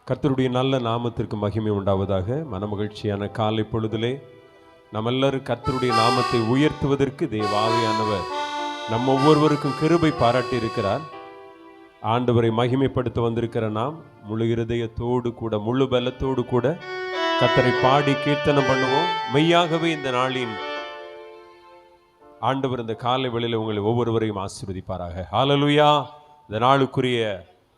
கர்த்தருடைய நல்ல நாமத்திற்கு மகிமை உண்டாவதாக. மனமகிழ்ச்சியான காலை பொழுதிலே நம்ம எல்லாரும் கர்த்தருடைய நாமத்தை உயர்த்துவதற்கு தேவாவியானவர் நம்ம ஒவ்வொருவருக்கும் கிருபை பாராட்டி இருக்கிறார். ஆண்டவரை மகிமைப்படுத்த வந்திருக்கிற நாம் முழு இருதயத்தோடு கூட முழு பலத்தோடு கூட கர்த்தரை பாடி கீர்த்தனம் பண்ணுவோம். மெய்யாகவே இந்த நாளின் ஆண்டவர் இந்த காலை வேளையில் உங்களை ஒவ்வொருவரையும் ஆசீர்வதிப்பாராக. ஹல்லேலூயா. இந்த நாளுக்குரிய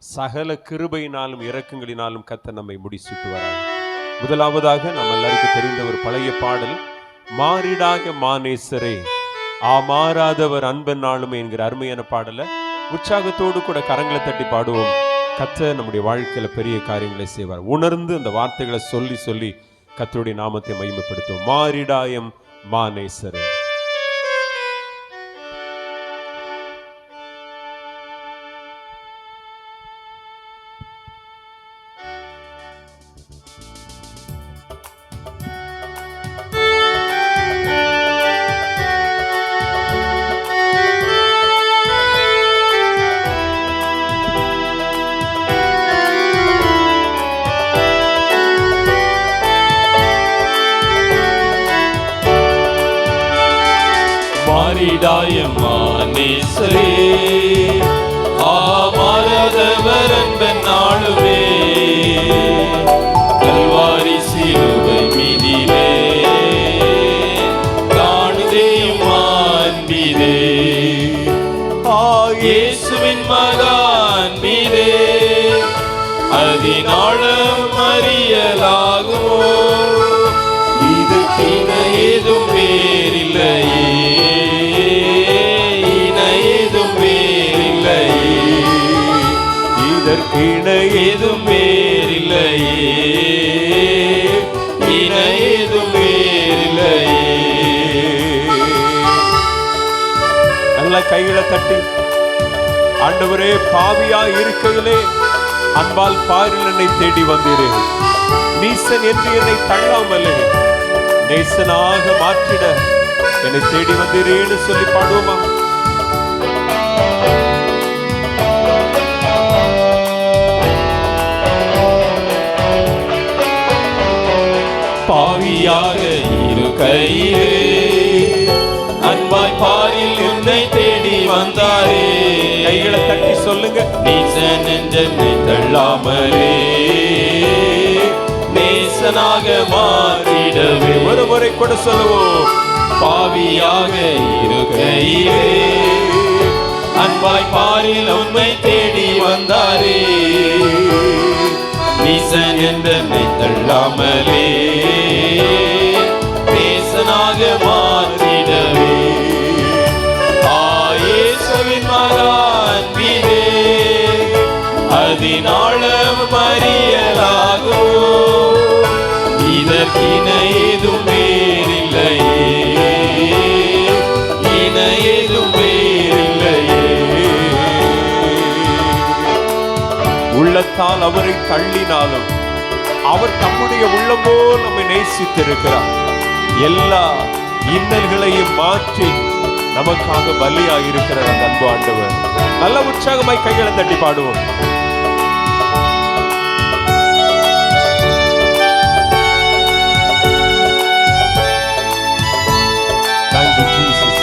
சகல கிருபையினாலும் இரக்கங்களினாலும் கர்த்தர் நம்மை முடிசூட்டுவாராக. முதலாவதாக நம்ம எல்லாருக்கும் தெரிந்த ஒரு பழைய பாடல், மாறிடாக மானேசரே மாறாதவர் அன்பன் நாளுமே என்கிற அருமையான பாடலை உற்சாகத்தோடு கூட கரங்களை தட்டி பாடுவோம். கர்த்தர் நம்முடைய வாழ்க்கையில பெரிய காரியங்களை செய்வார். உணர்ந்து அந்த வார்த்தைகளை சொல்லி சொல்லி கர்த்தருடைய நாமத்தை மகிமைப்படுத்துவோம். மாறிடாயம் மானேசரே. மாறிடாயம் மானேசரே மாறாதவர் அன்பன் நாளுமே, கல்வாரி சிலுவை மீதிலே காணுதேயும் அன்பிலே, இயேசுவின் மகன் மீதே அதினாலும் அறியலாகுமோ, இதற்கு ஏதும் வேறில்லையே, ஏதும் வேறில்லையே, ஏதும் வேறில்லையே. நல்ல கைகளை தட்டி ஆண்டவரே, பாவியா இருக்கையிலே அன்பால் பாரில் என்னை தேடி வந்தீரே, நீசன் என்று என்னை தள்ளாமலே நேசனாக மாற்றிட என்னை தேடி வந்தீரேன்னு சொல்லி பாடுவோமா? பாவியாக இருக்கையிலே அன்பாய் பாரில் உன்னை தேடி வந்தாரே, கைகளை தட்டி சொல்லுங்க. நீசன் என்றென்னை தள்ளாமலே நேசனாக மாற்றிடவே. ஒரு முறை கூட சொல்லுவோம். பாவியாக இருக்கையிலே அன்பாய் பாரில் உன்னை தேடி வந்தாரே, நீசன் என்றென்னை தள்ளாமலே நேசனாக மாற்றிடவே. இயேசுவின் மகன் மீதே அதினாலும் அறியலாகோ, இதற்கிணை ஏதும் வேறில்லையே, இணை ஏதும் வேறில்லையே. உள்ளத்தால் அவரை தள்ளினாலும் அவர் தம்முடைய உள்ளம் போல் நம்மை நேசித்திருக்கிறார். எல்லா இன்னல்களையும் மாற்றி நமக்காக பலியாய் இருக்கிற அந்த அன்பு ஆண்டவர். நல்ல உற்சாகமாய் கைகளை தட்டி பாடுவோம். Thank you, Jesus.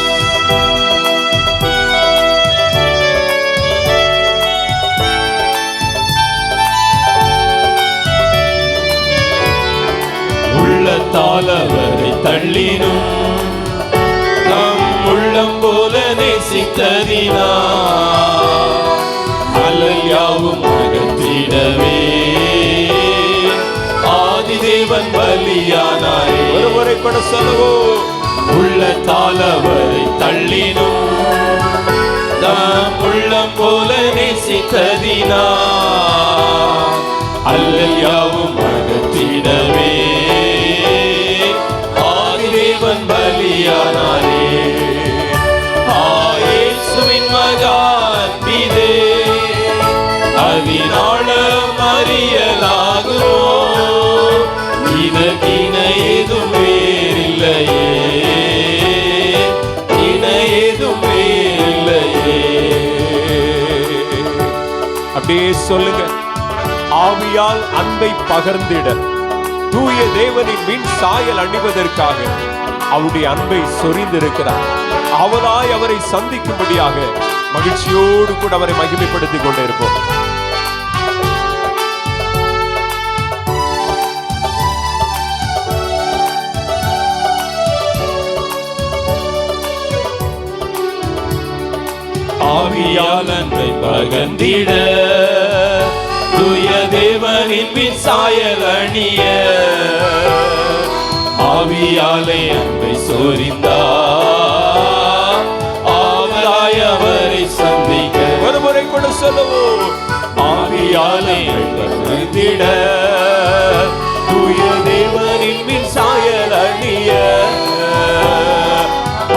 உள்ளத்தால் அவரை தள்ளினும் நம் உள்ளம் போல நேசித்ததினா அல்லல் யாவும் அகற்றிடவே ஆதிதேவன் பலியானாரே. ஒரு முறை கூட சொல்லுவோம். உள்ளத்தால் அவரை தள்ளினும் நம் உள்ளம் போல நேசித்ததினா அல்லல் யாவும் அகற்றிடவே ஆதிதேவன் பலியானாரே. இயேசுவின் மகன் மீதே அதினாலும் அறியலாகுமோ, இதற்கிணை ஏதும் வேறில்லையே, இணை ஏதும் வேறில்லையே. அப்படியே சொல்லுங்க. ஆவியால் அன்பை பகர்ந்திட தூய தேவனின் மின் சாயல் அணிவதற்காக அவருடைய அன்பை சொரிந்திருக்கிறார். அவராய் அவரை சந்திக்கும்படியாக மகிழ்ச்சியோடு கூட அவரை மகிமைப்படுத்திக் கொண்டிருப்போம். ஆவியால் அன்பை பகர்ந்திட தூய தேவனின் மின் சாயல் அணிய ஆவியாலே அன்பை சொரிந்தார். ஆவலாய் அவரை சந்திக்க ஒரு முறை கூட சொல்லுவோம். ஆவியாலே பகர்ந்திட தூய தேவனின் மின் சாயல் அணிய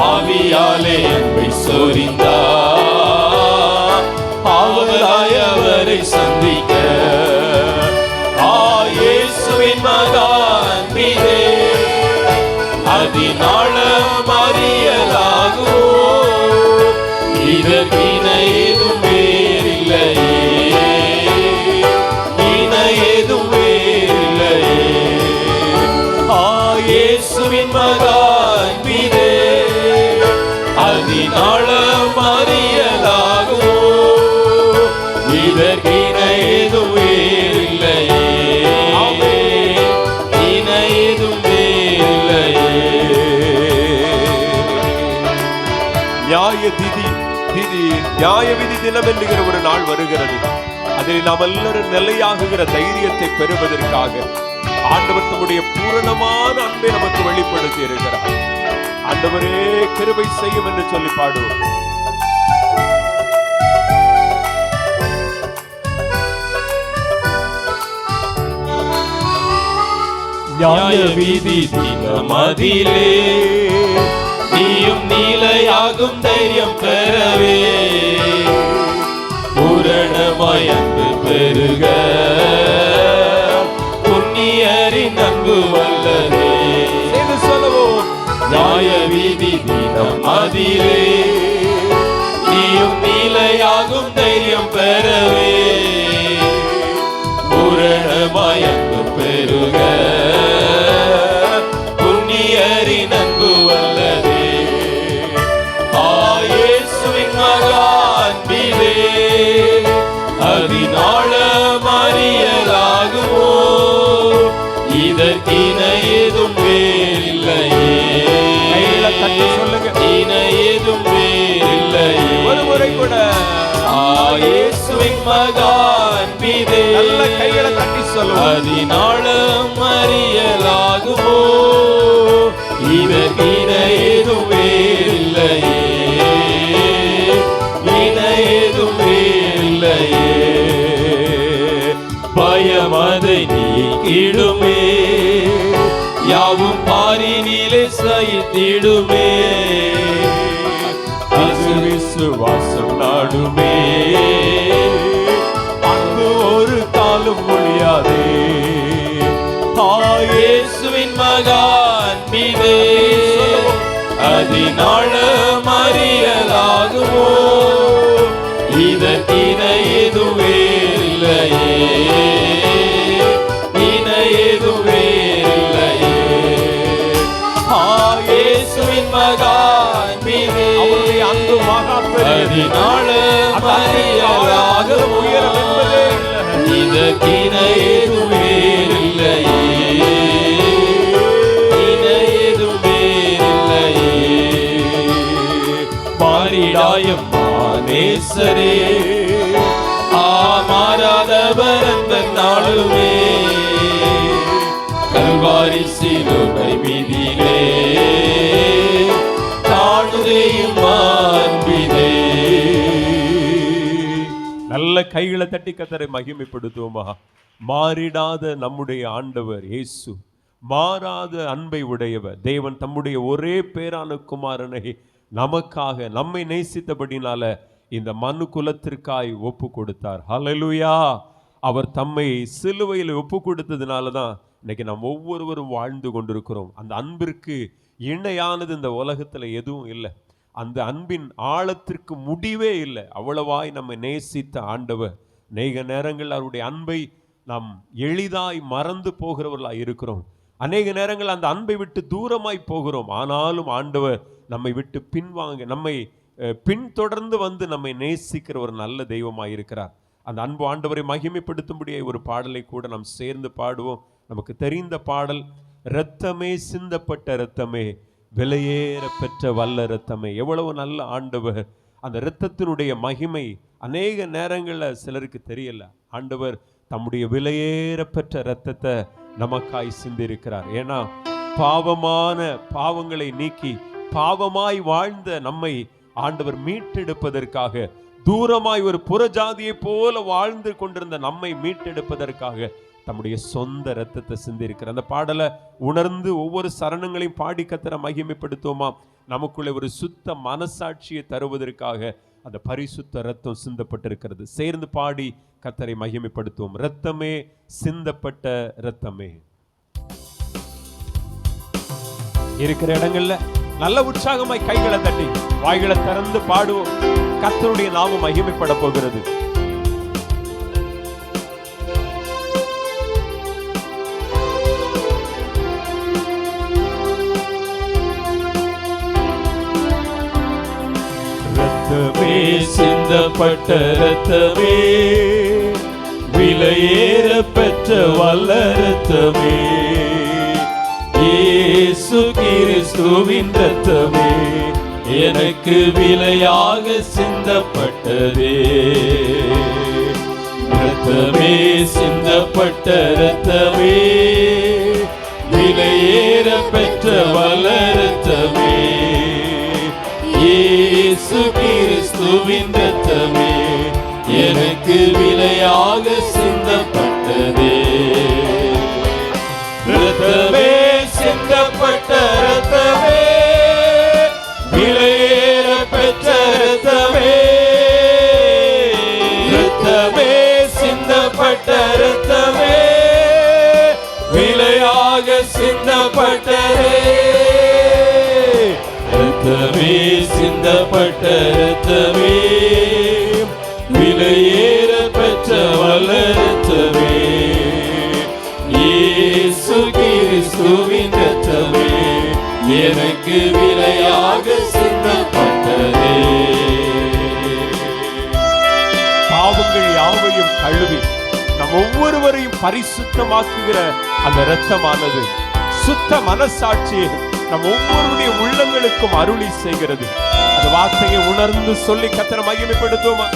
ஆவியாலே அன்பை சொரிந்தார். ஆவலாய் அவரை சந்திக்க இயேசுவின் மகன் மீதே அதினாளம் அறியலாகோ இதற்கிணை ஏதும் வேறில்லையே, இணை ஏதும் வேறில்லையே. இயேசுவின் மகன் மீதே அதினாளம் அறியலாகோ இதற்கிணை ஏதும் வேறில்லையே, இணை ஏதும் வேறில்லையே. நியாய விதி தினம் என்கிற ஒரு நாள் வருகிறது. அதில் நாம் எல்லாரும் நிலையாகுகிற தைரியத்தை பெறுவதற்காக ஆண்டவர் தம்முடைய பூரணமான அன்பை நமக்கு வெளிப்படுத்தி இருக்கிறார். ஆண்டவரே கிருபை செய்யும் என்று சொல்லி பாடுவோம். நியாய விதி தினமதிலே நீயும் நீலையாகும் தைரியம் பெறவே பூரணமாய் அன்பு பெருக புண்ணியரின் அன்பு வல்லதே. சொல்லுவோம். நியாய விதி தினமதிலே நீயும் நீலையாகும் தைரியம் பெறவே பூரணமாய் அன்பு பெருக புண்ணியரின் அன்பு வல்லதே. இயேசுவின் மகன் மீதே அதினாளம் அறியலாகுமோ இதற்கிணை ஏதும் வேறில்லையே, சொல்லுங்க. இணை ஏதும் வேறில்லையே. ஒரு முறை கூட இயேசுவின் மகன் மீதே நல்ல கைகளை தட்டி சொல்லுவோம். அதினாளம் அறியலாகுமோ இதற்கிணை ஏதும் வேறில்லையே, இணை ஏதும் வேறில்லையே. பயமதை நீக்கிடுமே யாவும் பாரினிலே சகித்திடுமே விசுவாசம் நாடுமே அன்பு ஒரு காலம் ஒழியாதே. இயேசுவின் மகன் மீதே அதினாளம் அறியலாகுமோ இதற்கிணை ஏதும் வேறில்லையே, இணை ஏதும் வேறில்லையே. இயேசுவின் மகன் மீதே அவருடைய அன்பு மகா அதினாளம் அறியலாகுமோ உயரம் என்பதே இதற்கிணை ஏதும் வேறில்லையே, இணை ஏதும் வேறில்லையே. மாறிடாயம் மானேசரே மாறாதவர் அந்த நாளுமே கல்வாரி சிலுவை மீதிலே காணுதேயும் அன்பிதே. நல்ல கைகளை தட்டி கர்த்தரை மகிமைப்படுத்துவோமா. மாறிடாத நம்முடைய ஆண்டவர் இயேசு மாறாத அன்பை உடையவர். தேவன் தம்முடைய ஒரே பேரான குமாரனை நமக்காக நம்மை நேசித்தபடினால இந்த மனு குலத்திற்காய் ஒப்பு கொடுத்தார். ஹல்லேலூயா. அவர் தம்மை சிலுவையில் ஒப்பு கொடுத்ததுனால தான் இன்னைக்கு நாம் ஒவ்வொருவரும் வாழ்ந்து கொண்டிருக்கிறோம். அந்த அன்பிற்கு இணையானது இந்த உலகத்தில் எதுவும் இல்லை. அந்த அன்பின் ஆழத்திற்கு முடிவே இல்லை. அவ்வளவாய் நம்மை நேசித்த ஆண்டவர் நேக நேரங்கள் அவருடைய அன்பை நாம் எளிதாய் மறந்து போகிறவர்களாய் இருக்கிறோம். அநேக நேரங்கள் அந்த அன்பை விட்டு தூரமாய் போகிறோம். ஆனாலும் ஆண்டவர் நம்மை விட்டு நம்மை பின்தொடர்ந்து வந்து நம்மை நேசிக்கிற ஒரு நல்ல தெய்வமாய் இருக்கிறார். அந்த அன்பு ஆண்டவரை மகிமைப்படுத்தும்படியாக ஒரு பாடலை கூட நாம் சேர்ந்து பாடுவோம். நமக்கு தெரிந்த பாடல், இரத்தமே சிந்தப்பட்ட இரத்தமே, விலையேற பெற்ற வல்ல இரத்தமே. எவ்வளவு நல்ல ஆண்டவர்! அந்த இரத்தத்தினுடைய மகிமை அநேக நேரங்களில் சிலருக்கு தெரியல. ஆண்டவர் தம்முடைய விலையேற பெற்ற இரத்தத்தை நமக்காய் சிந்திருக்கிறார். ஏன்னா பாவமான பாவங்களை நீக்கி பாவமாய் வாழ்ந்த நம்மை ஆண்டவர் மீட்டெடுப்பதற்காக, தூரமாய் ஒரு புறஜாதியை போல வாழ்ந்து கொண்டிருந்த நம்மை மீட்டெடுப்பதற்காக தம்முடைய சொந்த இரத்தத்தை சிந்திருக்கிறார். அந்த பாடலை உணர்ந்து ஒவ்வொரு சரணங்களையும் பாடி கர்த்தரை மகிமைப்படுத்துவோமா? நமக்குள்ளே ஒரு சுத்த மனசாட்சியை தருவதற்காக அந்த பரிசுத்த இரத்தம் சிந்தப்பட்டிருக்கிறது. சேர்ந்து பாடி கர்த்தரை மகிமைப்படுத்துவோம். இரத்தமே சிந்தப்பட்ட இரத்தமே. இருக்கிற இடங்கள்ல நல்ல உற்சாகமாய் கைகளை தட்டி வாய்களை திறந்து பாடுவோம். கர்த்தருடைய நாமம் மகிமைப்பட போகிறது. இரத்தமே சிந்தப்பட்ட இரத்தமே, விலையேற பெற்ற வல்ல இரத்தமே, இயேசு கிறிஸ்துவின் இரத்தமே, எனக்கு விலையாக சிந்தப்பட்டதே. இரத்தமே சிந்தப்பட்ட இரத்தமே, விலையேற பெற்ற வல்ல இரத்தமே, இயேசு கிறிஸ்துவின் இரத்தமே, எனக்கு விலையாக சிந்தப்பட்டதே. இரத்தமே சிந்தப்பட்ட இரத்தமே, விலையேற பெற்ற இரத்தமே, இரத்தமே சிந்தப்பட்ட இரத்தமே, விலையாக சிந்தப்பட்டதே. இரத்தமே சிந்தப்பட்ட இரத்தமே, விலையேற பெற்ற வல்ல இரத்தமே, இயேசு கிறிஸ்துவின் இரத்தமே, எனக்கு விலையாக சிந்தப்பட்டதே. பாவங்கள் யாவையும் கழுவி நம் ஒவ்வொருவரையும் பரிசுத்தமாக்குகிற அந்த இரத்தமானது சுத்த மனசாட்சியை நம் ஒவ்வொருடைய உள்ளங்களுக்கும் அருளி செய்கிறது. அந்த வார்த்தையை உணர்ந்து சொல்லி கர்த்தரை மகிமைப்படுத்துவோமா?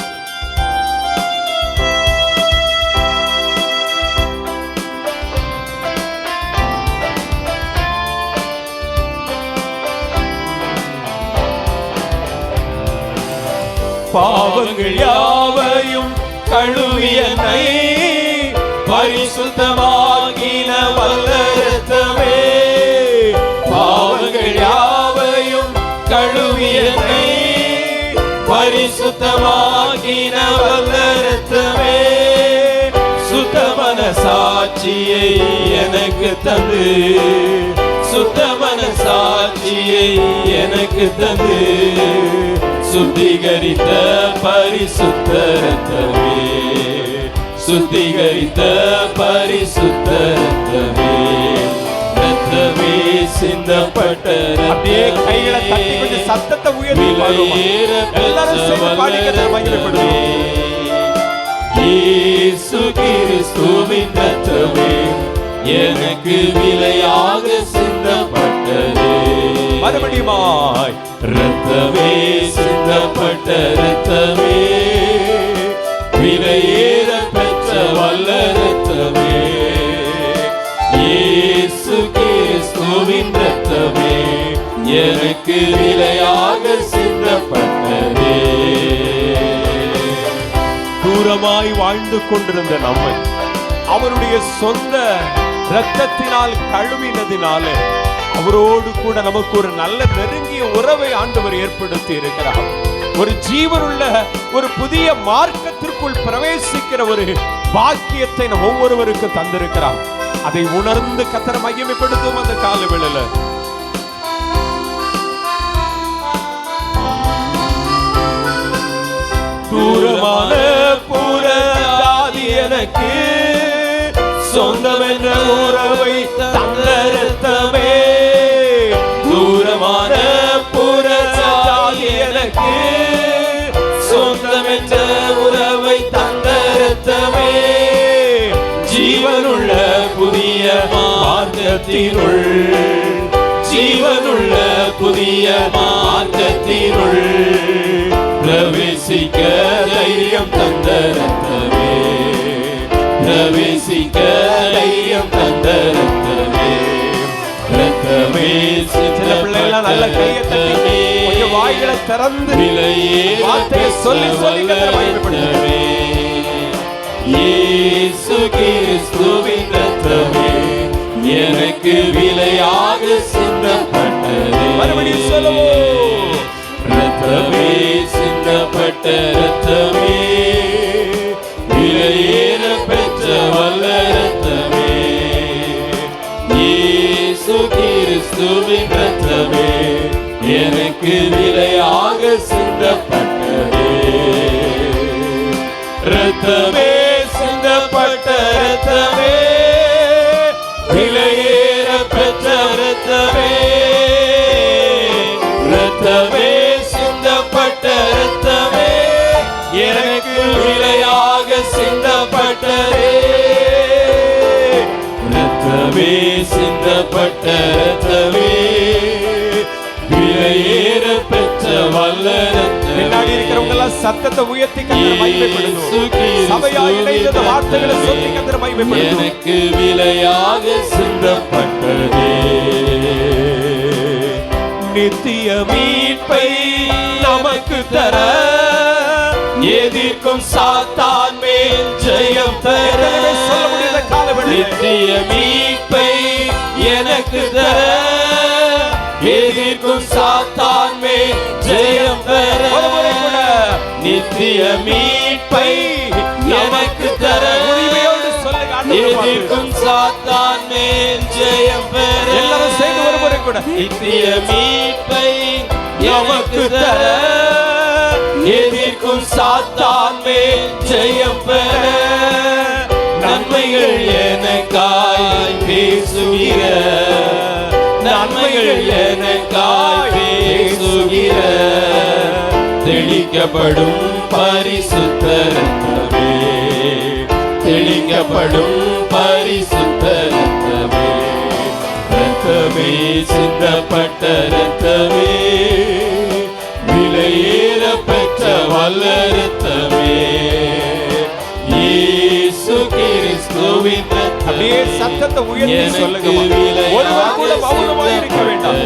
பாவங்கள் யாவையும் கழுவியனை பரிசுத்தமாகின வல்ல இரத்தமே, பாவங்கள் யாவையும் கழுவியனை பரிசுத்தமாகின வல்ல இரத்தமே, சுத்தமன சாட்சியை எனக்கு தந்து, சுத்தமன சாட்சியை எனக்கு தந்து, சுத்திகரித்த பரிசுத்த இரத்தமே, சுத்திகரித்த பரிசுத்த இரத்தமே, இரத்தமே சிந்தப்பட்ட அப்படியே கைகளை தட்டி கொஞ்சம் சத்தத்தை உயர்த்தி பாடுவோம். எல்லாரும் சேர்ந்து பாடி கர்த்தரை மகிமைப்படுத்துவோம். இயேசு கிறிஸ்துவின் இரத்தமே, எனக்கு விலையாக சிந்தப்பட்டதே. மறுபடியுமாய் இரத்தமே சிந்தப்பட்ட இரத்தமே, விலையேற பெற்ற வல்ல இரத்தமே, இயேசு கிறிஸ்துவின் இரத்தமே, எனக்கு விலையாக சிந்தப்பட்டதே. தூரமாய் வாழ்ந்து கொண்டிருந்த நம்மை அவருடைய சொந்த இரத்தத்தினால் கழுவினதினாலே அவரோடு கூட நமக்கு ஒரு நல்ல நெருங்கிய உறவை ஆண்டவர் ஏற்படுத்தி இருக்கிறார். ஒரு ஜீவனுள்ள ஒரு புதிய மார்க்கத்திற்குள் பிரவேசிக்கிற ஒரு பாக்கியத்தை நம் ஒவ்வொருவருக்கும் தந்திருக்கிறார். அதை உணர்ந்து கர்த்தரை மகிமைப்படுத்தும் அந்த காலவேளையில தூரமான புறஜாதி எனக்கு மார்க்கத்தினுள், ஜீவனுள்ள புதிய மார்க்கத்தினுள் பிரவேசிக்க தைரியம் தந்த ரத்தமே, பிரவேசிக்க தைரியம் தந்த ரத்தமே, ரத்தமே. சில பிள்ளைகள் நல்ல கையை தட்டி கொஞ்சம் வாய்களை திறந்து வார்த்தையை சொல்லி சொல்லி கர்த்தரை மகிமைப்படுத்துங்க. இயேசு கிறிஸ்துவின் ரத்தமே எனக்கு விலையாக சிந்தப்பட்டதே. மறுபடியும் சொல்லுவோம். ரத்தமே, சிந்தப்பட்ட ரத்தமே, விலையேற பெற்ற வல்ல ரத்தமே, இயேசு கிறிஸ்துவின் ரத்தமே எனக்கு விலையாக சிந்தப்பட்டதே. ரத்தமே, சிந்தப்பட்ட ரத்தமே, விலையேற பெற்ற ரத்தமே, ரத்தமே, சிந்தப்பட்ட ரத்தமே எனக்கு விலையாக சிந்தப்பட்டதே. ரத்தமே, சிந்தப்பட்ட ரத்தமே, விலையேற பெற்ற வல்ல ரத்தமே. பின்னாடி இருக்கிறவங்க எல்லாம் சத்தத்தை உயர்த்தி கர்த்தரை மகிமைப்படுத்துவோம். சபையா இணைந்து இந்த வார்த்தைகளை சொல்லி கர்த்தரை மகிமைப்படுத்துவோம். எனக்கு விலையாக சிந்தப்பட்டதே. நித்திய மீட்பை நமக்கு தர, எதிர்க்கும் சாத்தான் மேல் ஜெயம் பெற, சொல்ல முடியாத காலவெளி. நித்திய மீட்பை எனக்கு தர, எதிர்க்கும் சாத்தான் மேல் ஜெயம் பெற, நித்திய மீட்பை எனக்கு தர, உரிமையோடு சொல்லுங்க. எதிர்க்கும் சாத்தான் மேல் ஜெயம் பெற, எல்லாரும் சேர்ந்து ஒரு முறை கூட நித்திய மீட்பை எனக்கு தர, எதிர்க்கும் சாத்தான் மேல் ஜெயம் பெற, நன்மைகள் எனக்காய் பேசுகிற, நன்மைகள் எனக்காய் பேசுகிற, தெளிக்கப்படும் பரிசுத்த ரத்தமே, தெளிக்கப்படும் பரிசுத்த ரத்தமே, ரத்தமே, சிந்தப்பட்ட ரத்தமே, விலையேற பெற்ற வல்ல ரத்தமே, இயேசு கிறிஸ்துவின் அப்படியே ரத்தமே சத்தத்தை உயர்த்தி சொல்லுங்க. எனக்கு ஒருவர் கூட மௌனமாக இருக்க வேண்டாம்.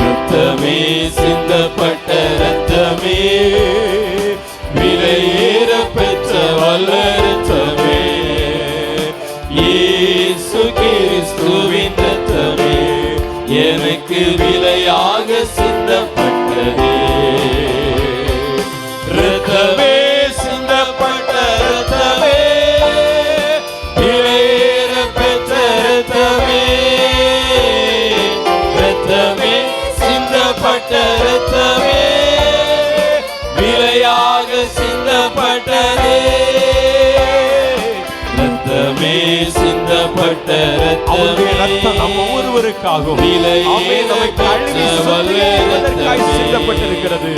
ரத்தமே, சிந்தப்பட்ட ரத்தமே, விலையேற பெற்ற வல்ல ரத்தமே, இயேசு கிறிஸ்துவின் ரத்தமே எனக்கு விலையாக சிந்தப்பட்டதே. ரத்தமே, சிந்தப்பட்ட ரத்தமே, விலையேற பெற்ற ரத்தமே, ரத்தமே, சிந்தப்பட்ட ரத்தமே, விலையாக சிந்தப்பட்டதே. ரத்தமே, சிந்தப்பட்ட அவருடைய ரத்தம் நம்ம ஒவ்வொருவருக்காகவும் நம்மை கழுவி சுத்திகரிப்பதற்காய் சிந்தப்பட்டிருக்கிறது.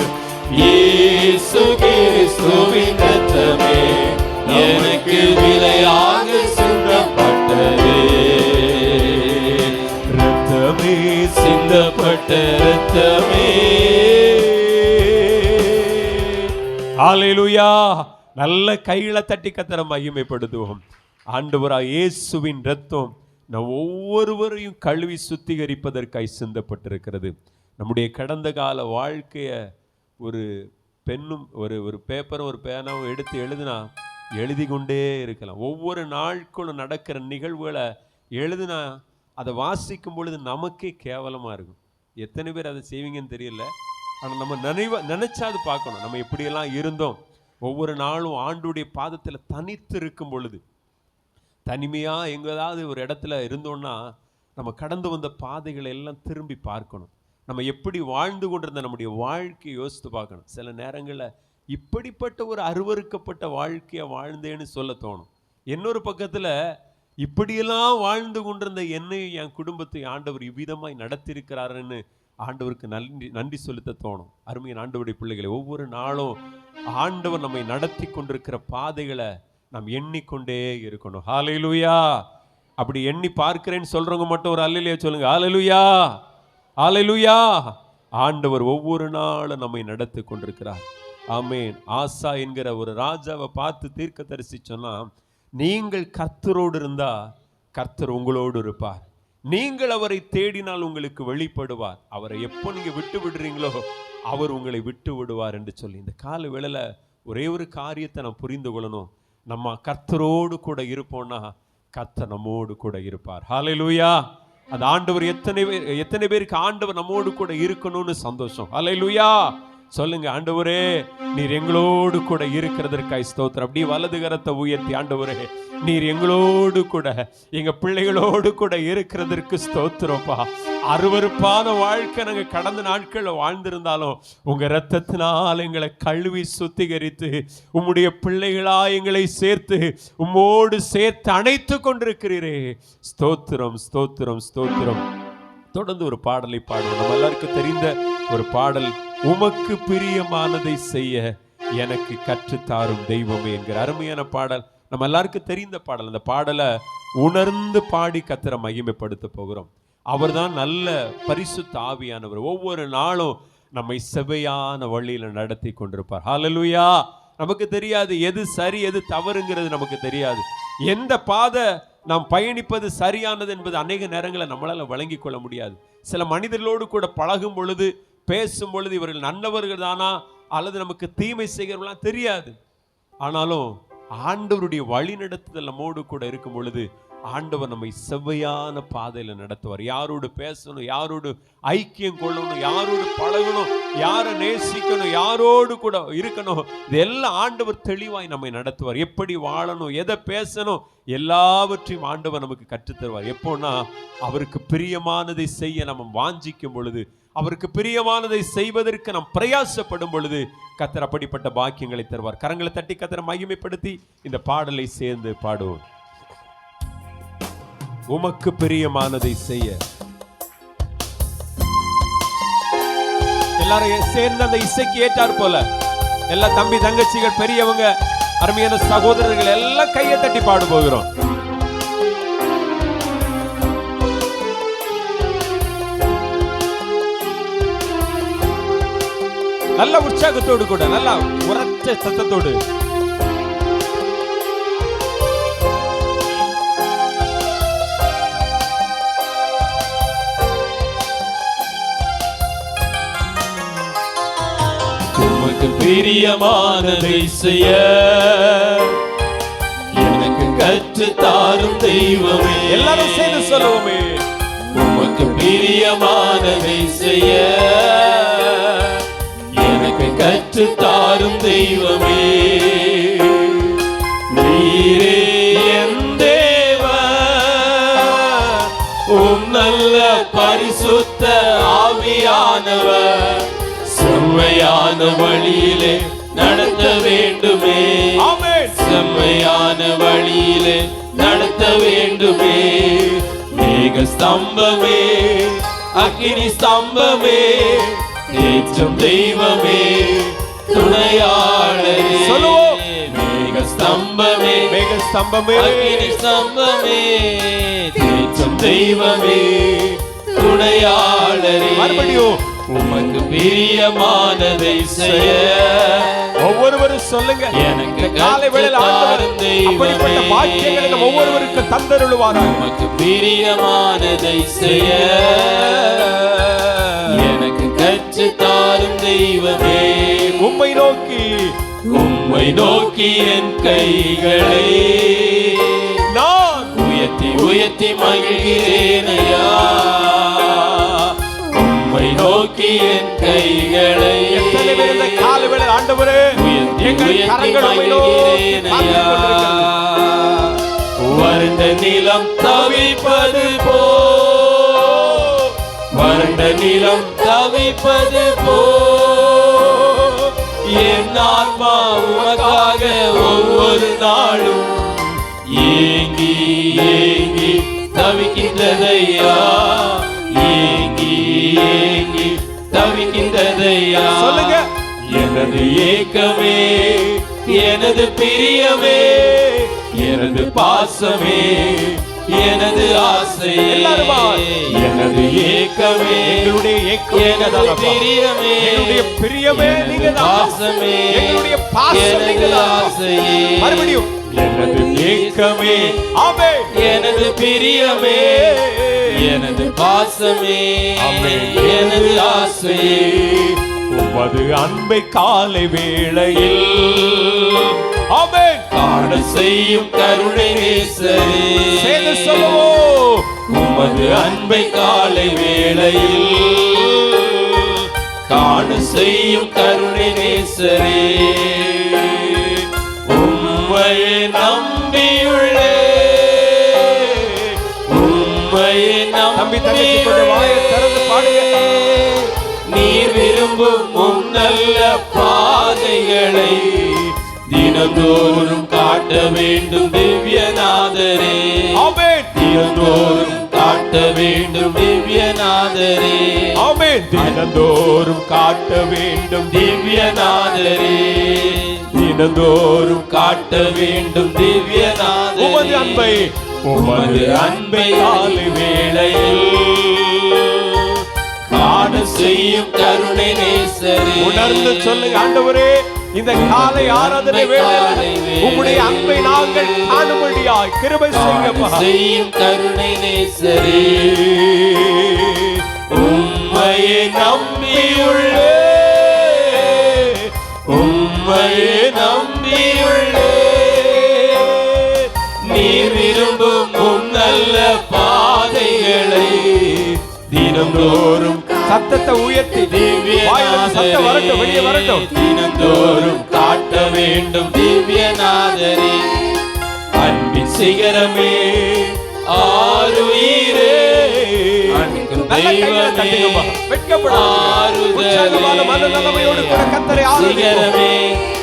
இயேசு கிறிஸ்துவின் ரத்தமே எனக்கு விலையாக சிந்தப்பட்டதே. ரத்தமே, சிந்தப்பட்ட ரத்தமே. ஹல்லேலூயா. நல்ல கைகளை தட்டி கர்த்தரை மகிமைப்படுத்துவோம். ஆண்டவராகிய இயேசுவின் ரத்தம் நம் ஒவ்வொருவரையும் கழுவி சுத்திகரிப்பதற்காய் சிந்தப்பட்டிருக்கிறது. நம்முடைய கடந்த கால வாழ்க்கைய ஒரு பெண்ணும் ஒரு பேப்பரும் ஒரு பேனாவும் எடுத்து எழுதினா எழுதி கொண்டே இருக்கலாம். ஒவ்வொரு நாட்களும் நடக்கிற நிகழ்வுகளை எழுதினா அதை வாசிக்கும் பொழுது நமக்கே கேவலமாக இருக்கும். எத்தனை பேர் அதை செய்வீங்கன்னு தெரியல. ஆனால் நம்ம நினைச்சா அது பார்க்கணும். நம்ம எப்படியெல்லாம் இருந்தோம். ஒவ்வொரு நாளும் ஆண்டுடைய பாதத்தில் தனித்து இருக்கும் பொழுது, தனிமையாக எங்கேயாவது ஒரு இடத்துல இருந்தோம்னா நம்ம கடந்து வந்த பாதைகளை எல்லாம் திரும்பி பார்க்கணும். நம்ம எப்படி வாழ்ந்து கொண்டிருந்த நம்முடைய வாழ்க்கையை யோசித்து பார்க்கணும். சில நேரங்களில் இப்படிப்பட்ட ஒரு அருவருக்கப்பட்ட வாழ்க்கையை வாழ்ந்தேன்னு சொல்ல தோணும். இன்னொரு பக்கத்தில் இப்படியெல்லாம் வாழ்ந்து கொண்டிருந்த என்னையும் என் குடும்பத்தை ஆண்டவர் இவ்விதமாய் நடத்தியிருக்கிறாருன்னு ஆண்டவருக்கு நன்றி செலுத்த தோணும். அருமையான ஆண்டவருடைய பிள்ளைகளை, ஒவ்வொரு நாளும் ஆண்டவர் நம்மை நடத்தி கொண்டிருக்கிற பாதைகளை நாம் எண்ணிக்கொண்டே இருக்கணும். ஹல்லேலூயா. அப்படி எண்ணி பார்க்கிறேன்னு சொல்றவங்க மட்டும் ஒரு அல்லேலூயா சொல்லுங்க. ஹல்லேலூயா, ஹல்லேலூயா. ஆண்டவர் ஒவ்வொரு நாளும் நம்மை நடத்தி கொண்டிருக்கிறார். ஆமென். ஆசா என்கிற ஒரு ராஜாவை பார்த்து தீர்க்கதரிசி சொன்னா, நீங்கள் கர்த்தரோடு இருந்தா கர்த்தர் உங்களோடு இருப்பார், நீங்கள் அவரை தேடினால் உங்களுக்கு வெளிப்படுவார், அவரை எப்போ நீங்க விட்டு விடுறீங்களோ அவர் உங்களை விட்டு விடுவார் என்று சொல்லி, இந்த கால வேளையில ஒரே ஒரு காரியத்தை நாம் புரிந்து கொள்ளணும். நம்ம கர்த்தரோடு கூட இருப்போம்னா கர்த்தர் நம்மோடு கூட இருப்பார். ஹல்லேலூயா. அந்த ஆண்டவர் எத்தனை பேருக்கு ஆண்டவர் நம்மோடு கூட இருக்கணும்னு சந்தோஷம். ஹல்லேலூயா. சொல்லுங்க, ஆண்டவரே நீர் எங்களோடு கூட இருக்கிறதற்காய் ஸ்தோத்திரம். அப்படி வலது கரத்தை உயர்த்தி, ஆண்டவரே நீர் எங்களோடு கூட எங்க பிள்ளைகளோடு கூட இருக்கிறதற்கு ஸ்தோத்திரப்பா. அருவருப்பான வாழ்க்கை நாங்க கடந்த நாட்கள்ல வாழ்ந்திருந்தாலும் உங்க இரத்தத்தினால் எங்களை கழுவி சுத்திகரித்து உம்முடைய பிள்ளைகளா எங்களை சேர்த்து உம்மோடு சேர்த்து அணைத்து கொண்டிருக்கிறீரே. ஸ்தோத்திரம், ஸ்தோத்திரம், ஸ்தோத்திரம். தொடர்ந்து ஒரு பாடலை பாடுவோம். நம்ம எல்லாருக்கும் தெரிந்த ஒரு பாடல், உமக்கு பிரியமானதை செய்ய எனக்கு கற்றுத்தாரும் தெய்வமே என்கிற அருமையான பாடல். நம்ம எல்லாருக்கும் தெரிந்த பாடல். அந்த பாடலை உணர்ந்து பாடி கர்த்தரை மகிமைப்படுத்த போகிறோம். அவர்தான் நல்ல பரிசுத்த ஆவியானவர். ஒவ்வொரு நாளும் நம்மை செவையான வழியில நடத்தி கொண்டிருப்பார். ஹல்லேலூயா. நமக்கு தெரியாது எது சரி எது தவறுங்கிறது நமக்கு தெரியாது. எந்த பாதை நாம் பயணிப்பது சரியானது என்பது அநேக நேரங்களில் நம்மளால வழங்கி கொள்ள முடியாது. சில மனிதர்களோடு கூட பழகும் பொழுது பேசும் பொழுது இவர்கள் நல்லவர்கள் தானா அல்லது நமக்கு தீமை செய்கிறவர்களாம் தெரியாது. ஆனாலும் ஆண்டவருடைய வழி நடத்துதல் நம்மோடு கூட இருக்கும் பொழுது ஆண்டவர் நம்மை செவ்வையான பாதையில நடத்துவார். யாரோடு பேசணும், யாரோடு ஐக்கியம் கொள்ளணும், யாரோடு பழகணும், யாரை நேசிக்கணும், யாரோடு கூட இருக்கணும், இதெல்லாம் ஆண்டவர் தெளிவாய் நம்மை நடத்துவார். எப்படி வாழணும், எதை பேசணும், எல்லாவற்றையும் ஆண்டவர் நமக்கு கற்றுத்தருவார். எப்போன்னா அவருக்கு பிரியமானதை செய்ய நம்ம வாஞ்சிக்கும் பொழுது, அவருக்கு பிரியமானதை செய்வதற்கு நாம் பிரயாசப்படும் பொழுது கர்த்தர் அப்படிப்பட்ட பாக்கியங்களை தருவார். கரங்களை தட்டி கர்த்தரை மகிமைப்படுத்தி இந்த பாடலை சேர்ந்து பாடுவோம். உமக்கு பிரியமானதை செய்ய. எல்லாரும் சேர்ந்து அந்த இசைக்கு ஏற்றார் போல எல்லா தம்பி தங்கச்சிகள் பெரியவங்க அருமையான சகோதரர்கள் எல்லாம் கையை தட்டி பாடு போகிறோம். நல்ல உற்சாகத்தோடு கூட, நல்ல உரச்ச சத்தத்தோடு. உமக்கு பிரியமானதை செய்ய எனக்கு கற்றுத்தாரும் தெய்வமே. எல்லாரும் சேர்ந்து சொல்லுவோமே. உமக்கு பிரியமானதை செய்ய எனக்கு கற்றுத்தாரும் தெய்வமே. நீரே என் தேவன், உம் நல்ல பரிசுத்த ஆவியானவர் செம்மையான வழியிலே நடத்த வேண்டுமே. செம்மையான வழியிலே நடத்த வேண்டுமே. மேக ஸ்தம்பமே, அக்கினி ஸ்தம்பமே, தேற்றும் தெய்வமே, துணையாளரே. மேக ஸ்தம்பமே, மேக ஸ்தம்பமே, அக்கினி ஸ்தம்பமே, தேற்றும் தெய்வமே, துணையாளரே. மறுபடியும் உமக்கு பிரியமானதை செய்ய ஒவ்வொருவரும் சொல்லுங்க. எனக்கு காலை வேளையில் ஆண்டவர் அப்படிப்பட்ட பாக்கியங்களை நம் ஒவ்வொருவருக்கும் தந்தருளுவாராக. உமக்கு பிரியமானதை செய்ய எனக்கு கற்றுத்தாரும் தெய்வமே. உம்மை நோக்கி, உம்மை நோக்கி என் கைகளை நான் உயர்த்தி உயர்த்தி மகிழ்கிறேனையா. உம்மை நோக்கி என் கைகளை எத்தனை பேர் இந்த காலை வேளையில் ஆண்டவரே எங்கள் கரங்கள் உம்மை நோக்கி பார்த்துக் கொண்டிருக்கிறது. வறண்ட நிலம் தவிப்பது போ, வறண்ட நிலம் தவிப்பது போ, என் ஆன்மா உமக்காக ஒவ்வொரு நாளும் ஏங்கி ஏங்கி தவிக்கின்றதையா. ஏங்கி ஏங்கி தவிக்கின்றதையா. சொல்லுங்க. எனது ஏக்கமே, எனது பிரியமே, எனது பாசமே, எனது ஆசை, எல்லாருமா எனது ஏக்கமே, எங்களுடைய ஏக்கம் எனது பிரியமே, எங்களுடைய பிரியமே நீங்கதான், பாசமே, எங்களுடைய பாசம் எனது நீங்கதான். ஆசையே, மறுபடியும் எனது ஏக்கமே, ஆமென், எனது பிரியமே, எனது பாசமே, ஆமென், எனது ஆசையே, உமது அன்பை காலை வேளையில் ஆமென் காண செய்யும் கருணை நேசரே, சேர்ந்து சொல்லுவோம். உமது அன்பை காலை வேளையில் காண செய்யும் கருணை நேசரே, உம்மையே நம்பியுள்ளே, உம்மையே தம்பி தங்கச்சி கொஞ்சம் வாயை திறந்து பாடுங்க. நீர் விரும்பும் உம் நல்ல பாதைகளை தினந்தோறும் காட்ட வேண்டும் திவ்யநாதரே, ஆமென், தினந்தோறும் காட்ட வேண்டும் திவ்யநாதரே, ஆமென், தினந்தோறும் காட்ட வேண்டும் திவ்யநாதரே, தினந்தோறும் காட்ட வேண்டும் திவ்யநாதரே, உமது அன்பை, உமது அன்பை காலை வேளையில் காண செய்யும் கருணை நேசரே, உணர்ந்து சொல்லுங்க. ஆண்டவரே, இந்த காலை ஆராதனை வேளையில் உம்முடைய அன்பை நாங்கள் காணும்படியாய் கிருபை செய்யுங்கப்பா. செய்யும் கருணை நேசரே, உம்மையே நம்பியுள்ளே, உம்மையே நம்பியுள்ளே, நீர் விரும்பும் உம் நல்ல பாதைகளை தினந்தோறும் சத்தத்தை உயர்த்தி வாயிலிருந்து சத்தம் வரட்டும், வெளியே வரட்டும். தினந்தோறும் காட்ட வேண்டும் திவ்யநாதரே, அன்பின் சிகரமே, ஆருயிரே, அன்பின் தெய்வமே, உற்சாகமான மனநிலைமையோடு கூட கர்த்தரை சிகரமே,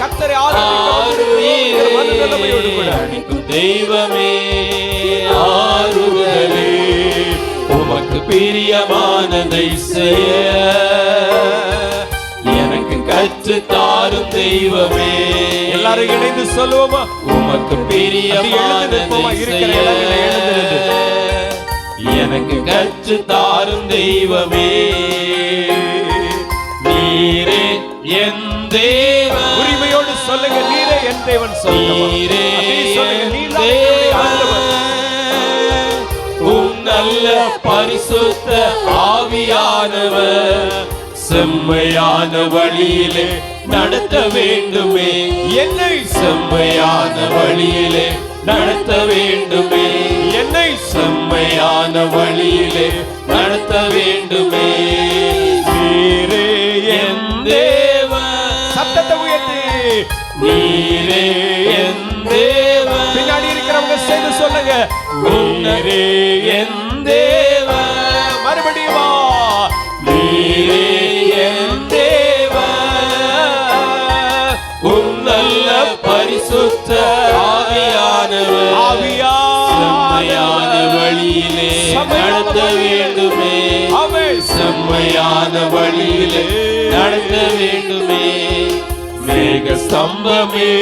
கர்த்தரை ஆராதிக்கிற மனநிலைமையோடு கூட அன்பின் தெய்வமே, ஆறுதலே, உமக்கு பிரியமானதை செய்ய எனக்கு கற்று தாரும் தெய்வமே, எல்லாரும் இணைந்து சொல்லுவோமா? உமக்கு பிரியமானதை செய்ய எனக்கு கற்று தாரும் தெய்வமே, நீரே என் தேவன், உரிமையோடு சொல்லுங்க, நீரே என் தேவன். நீரே என் தேவன், உம் நல்ல பரிசுத்த ஆவியானவர் செம்மையான வழியிலே நடத்த வேண்டுமே, என்னை செம்மையான வழியிலே நடத்த வேண்டுமே, என்னை செம்மையான வழியிலே நடத்த வேண்டுமே, நீரே என் தேவன், சத்தத்தை உயர்த்தி நீரே என் தேவன், பின்னாடி இருக்கிறவங்க சேர்ந்து சொல்லுங்க, நீரே என் தேவன், மறுபடியும் வா. நீரே என் தேவன், உம் நல்ல பரிசுத்த ஆவியானவர் செம்மையான வழியிலே நடத்த வேண்டுமே, செம்மையான வழியிலே நடத்த வேண்டுமே, மேக ஸ்தம்பமே,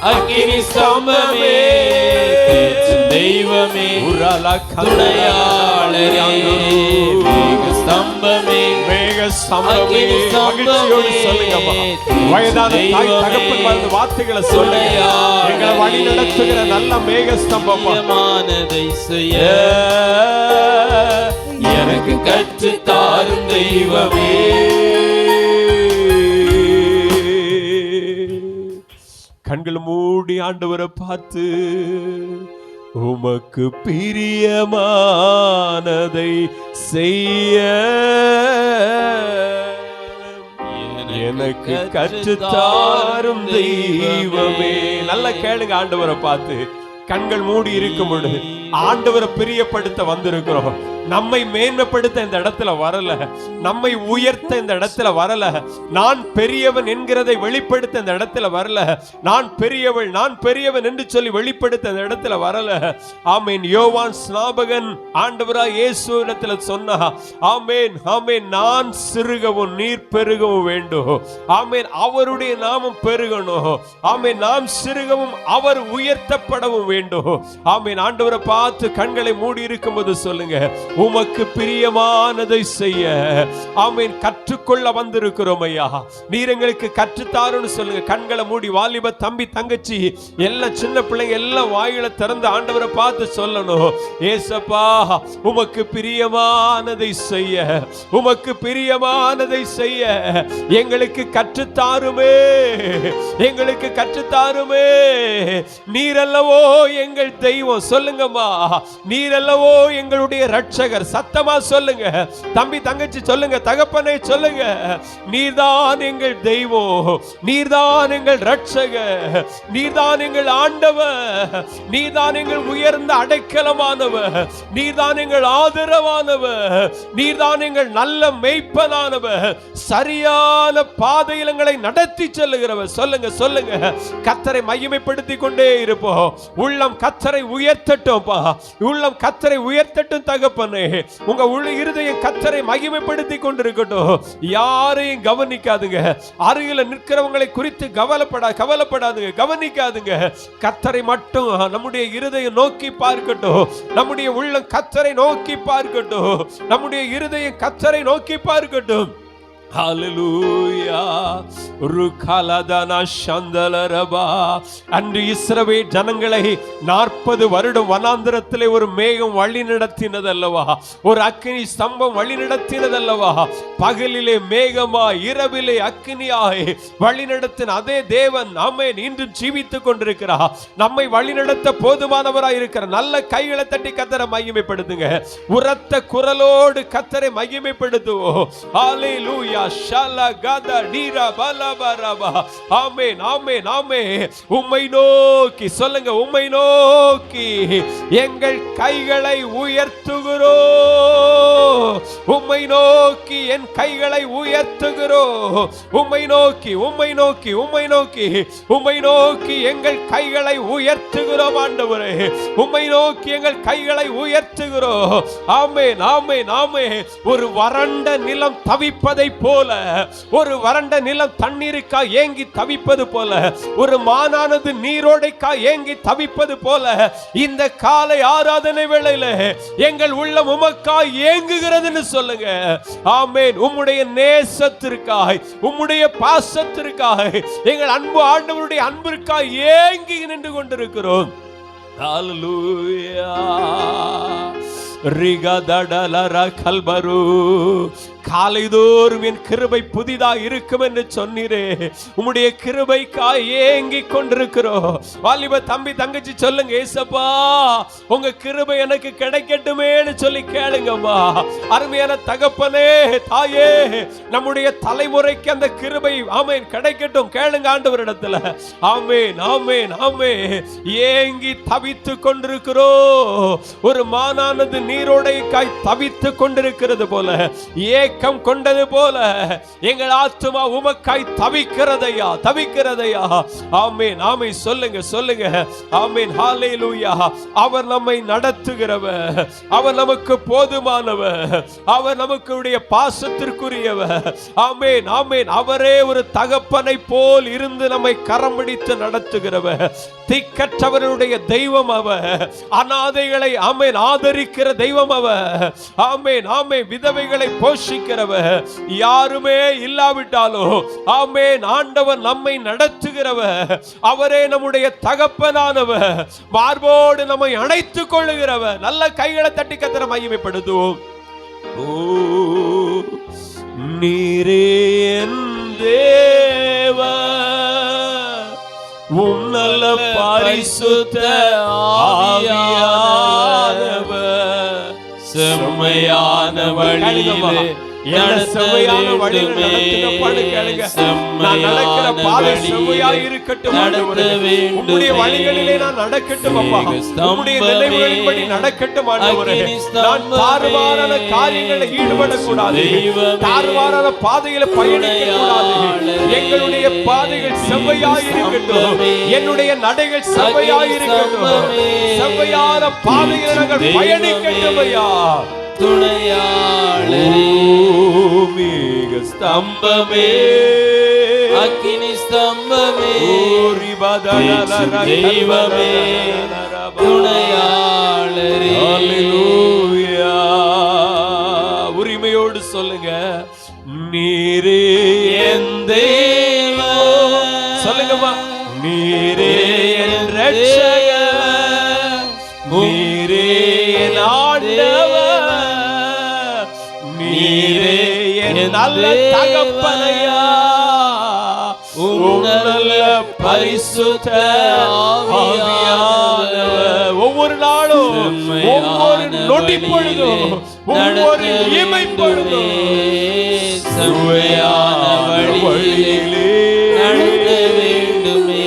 அக்கினி ஸ்தம்பமே, தெய்வமே, துணையாளரே, மேக ஸ்தம்பமே, மகிழ்ச்சியோடு சொல்லுங்கம்மா. வயதான தாய் தகப்பன் வாழ்ந்த வார்த்தைகளை சொல்லுங்க. எங்களை வழி நடத்துகிற நல்ல மேகஸ்தம்பமானதை செய்ய எனக்கு கற்று தாரும் தெய்வமே, கண்கள் மூடி ஆண்டவரை பார்த்து உமக்கு பிரியமானதை செய்ய எனக்கு கற்றுத்தாரும் தெய்வமே. நல்லா கேளுங்க, ஆண்டவரை பார்த்து கண்கள் மூடி இருக்கும் பொழுது ஆண்டவரை பிரியப்படுத்த வந்திருக்கிறோம். நம்மை மேன்மைப்படுத்த இந்த இடத்துல வரல, நம்மை உயர்த்த இந்த இடத்துல வரல, நான் பெரியவன் என்கிறதை வெளிப்படுத்த இந்த இடத்துல வரல, நான் பெரியவள் நான் பெரியவன் என்று சொல்லி வெளிப்படுத்த இந்த இடத்துல வரல. ஆமென். யோவான் ஸ்நாபகன் ஆண்டவராய் இயேசு இடத்துல சொன்னா, ஆமென் ஆமென், நான் சிறுகவும் நீர் பெருகவும் வேண்டும். ஆமென். அவருடைய நாமம் பெருகணும். ஆமென். நாம் சிறுகவும் அவர் உயர்த்தப்படவும் வேண்டும். ஆமென். ஆண்டவரை பார்த்து கண்களை மூடி இருக்கும்போது சொல்லுங்க, உமக்கு பிரியமானதை செய்ய ஆமென் கற்றுக்கொள்ள வந்திருக்கிறோம் ஐயா, நீர் எங்களுக்கு கற்றுத்தாருன்னு சொல்லுங்க. கண்களை மூடி வாலிப தம்பி தங்கச்சி எல்லாம் சின்ன பிள்ளைங்க எல்லாம் வாயில திறந்து ஆண்டவரை பார்த்து சொல்லணும், ஏசப்பா உமக்கு பிரியமானதை செய்ய, உமக்கு பிரியமானதை செய்ய எங்களுக்கு கற்றுத்தாருமே, எங்களுக்கு கற்றுத்தாருமே. நீரல்லவோ எங்கள் தெய்வம். சொல்லுங்கம்மா, நீரல்லவோ எங்களுடைய ரட்சகர். சத்தமா சொல்லுங்க தம்பி தங்கச்சி, சொல்லுங்க தகப்பனே, சொல்லுங்க நீர்தான் எங்கள் தெய்வம், நீர்தான் எங்கள் ரட்சகர், நீர்தான் எங்கள் ஆண்டவர், நீர்தான் எங்கள் உயர்ந்த அடைக்கலமானவர், நீர்தான் எங்கள் ஆதரவானவர், நீர்தான் எங்கள் நல்ல மேய்ப்பனானவர், சரியான பாதையில் எங்களை நடத்தி செல்லுகிறவர். சொல்லுங்க சொல்லுங்க, கர்த்தரை மகிமைப்படுத்தி கொண்டே இருப்போம். உள்ளம் கர்த்தரை உயர்த்தட்டும்பா, உள்ளம் கர்த்தரை உயர்த்தட்டும் தகப்பனே. உங்க இருதயம் கர்த்தரை மகிமைப்படுத்தி கொண்டிருக்கட்டும். யாரையும் கவனிக்காதுங்க, அருகில நிற்கிறவங்களை குறித்து கவலைப்படாதுங்க, கவனிக்காதுங்க. கர்த்தரை மட்டும் நம்முடைய இருதயம் நோக்கி பார்க்கட்டும், நம்முடைய உள்ளம் கர்த்தரை நோக்கி பார்க்கட்டும், நம்முடைய இருதயம் கர்த்தரை நோக்கி பார்க்கட்டும். ஹல்லேலூயா. ருகலதன சந்தலரபா. அன்று இஸ்ரவேல் ஜனங்களை 40 வருடம் வனாந்தரத்திலே ஒரு மேகம் வழி நடத்தினதல்லவா, ஒரு அக்கினி ஸ்தம்பம் வழி நடத்தினதல்லவா, பகலிலே மேகமாய் இரவிலே அக்கினியாய் வழி நடத்தின அதே தேவன் ஆமென் இன்றும் ஜீவித்துக் கொண்டிருக்கிறார். நம்மை வழி நடத்த போதுமானவராய் இருக்கிறார். நல்ல கைகளை தட்டி கர்த்தரை மகிமைப்படுத்துங்க, உரத்த குரலோடு கர்த்தரை மகிமைப்படுத்துவோம். ஹல்லேலூயா. ஆமென் ஆமென் ஆமென். உம்மை நோக்கி சொல்லுங்க, உம்மை நோக்கி எங்கள் கைகளை உயர்த்துகிறோம், உம்மை நோக்கி என் கைகளை உயர்த்துகிறோம், உம்மை நோக்கி உம்மை நோக்கி உம்மை நோக்கி உம்மை நோக்கி எங்கள் கைகளை உயர்த்துகிறோம் ஆண்டவரே, உம்மை நோக்கி எங்கள் கைகளை உயர்த்துகிறோம். ஆமென் ஆமென் ஆமென். ஒரு வறண்ட நிலம் தவிப்பதை போல, ஒரு வறண்ட நிலம் தண்ணீருக்காய் ஏங்கி தவிப்பது போல, ஒரு மானானது நீரோடைக்காய் ஏங்கி தவிப்பது போல, இந்த காலை ஆராதனை வேளையில எங்கள் உள்ளம் உமக்காய் ஏங்குகிறதுன்னு சொல்லுங்க. ஆமென். உம்முடைய நேசத்திற்காய், உம்முடைய பாசத்திற்காய், எங்கள் அன்பு ஆண்டவருடைய அன்பிற்காய் ஏங்கி நின்று கொண்டிருக்கிறோம். ஹல்லேலூயா. ரிகதடலர கல்பரு. காலைதோறும் என் கிருபை புதிதா இருக்கும் என்று சொன்னீரே, உம்முடைய கிருபைக்காய் ஏங்கி கொண்டிருக்கிறோம். வாலிப தம்பி தங்கச்சி சொல்லுங்க, ஏசப்பா உங்க கிருபை எனக்கு கிடைக்கட்டுமேன்னு சொல்லி கேளுங்கம்மா. அருமையான தகப்பனே தாயே, நம்முடைய தலைமுறைக்கு அந்த கிருபை ஆமென் கிடைக்கட்டும். கேளுங்க ஆண்டவரிடத்துல. ஆமென் ஆமென் ஆமென். ஏங்கி தவித்து கொண்டிருக்கிறோம். ஒரு மானானது நீரோடைக்காய் தவித்து கொண்டிருக்கிறது போல, ஏக்கம் கொண்டது போல எங்கள் ஆத்துமா உமக்காய் தவிக்கிறதையா, தவிக்கிறதையா. ஆமென் ஆமென். சொல்லுங்க சொல்லுங்க. ஆமென். ஹல்லேலூயா. அவர் நம்மை நடத்துகிறவர், அவர் நமக்கு போதுமானவர், அவர் நமக்கு பாசத்திற்குரியவர். ஆமென் ஆமென். அவரே ஒரு தகப்பனை போல் இருந்து நம்மை கரம் பிடித்து நடத்துகிறவர். திக்கற்றவருடைய தெய்வம் அவர், அநாதைகளை ஆமென் ஆதரிக்கிற தெய்வம் அவர். ஆமென் ஆமென். விதவைகளை போஷிக்கிறவர், யாருமே இல்லாவிட்டாலும் ஆமென் ஆண்டவர் நம்மை நடத்துகிறவர். அவரே நம்முடைய தகப்பனானவர், மார்போடு நம்மை அணைத்துக் கொள்ளுகிறவர். நல்ல கைகளை தட்டி கர்த்தரை மகிமைப்படுத்துவோம். ஓ நீரே என் தேவன், உம் நல்ல பரிசுத்த ஆவியானவர் செம்மையான வழியிலே என்ன செவ்வையான வழியில நடத்துங்கப்பான்னு கேளுங்க. நான் நடக்கிற பாதை செவ்வையாய் இருக்கட்டும் ஆண்டவரே. உம்முடைய வழிகளிலே நான் நடக்கட்டும் அப்பா. உம்முடைய நினைவுகளின்படி நடக்கட்டும் ஆண்டவரே. நான் தாறுமாறான காரியங்களில் ஈடுபடக்கூடாது. தாறுமாறான பாதையில பயணிக்க கூடாது. எங்களுடைய பாதைகள் செவ்வையாய் இருக்கட்டும். என்னுடைய நடைகள் செவ்வையாய் இருக்கட்டும். செவ்வையான பாதையில் நாங்கள் பயணிக்கட்டும் ஐயா. துணையாளரே, மேக ஸ்தம்பமே, அக்கினி ஸ்தம்பமே, தெய்வமே, துணையாளரே. ஹல்லேலூயா. உரிமையோடு சொல்லுங்க, நீரே என் தேவன். சொல்லுங்கம்மா, நீரே என் ரட்சகர், நீரே என் ஆண்டவர், நீரே என் நல்ல தகப்பனையா, நல்ல பரிசுத்த ஆவியானவர். ஒவ்வொரு நாளும், ஒவ்வொரு நொடி பொழுதும், ஒவ்வொரு இமை பொழுதும் செவ்வையான வழியிலே நடத்த வேண்டுமே,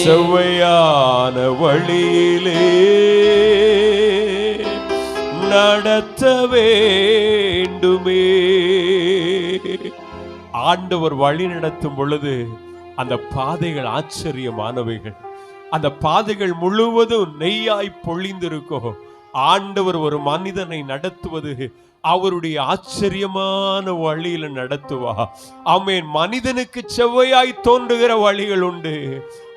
செவ்வையான வழியிலே நடத்த வேண்டுமே. ஆண்டவர் வழி நடத்தும் பொழுது அந்த பாதைகள் ஆச்சரியமானவைகள். அந்த பாதைகள் முழுவதும் நெய்யாய் பொழிந்திருக்கும். ஆண்டவர் ஒரு மனிதனை நடத்துவது அவருடைய ஆச்சரியமான வழியில நடத்துவா. ஆமென். மனிதனுக்கு செவ்வையாய் தோன்றுகிற வழிகள் உண்டு,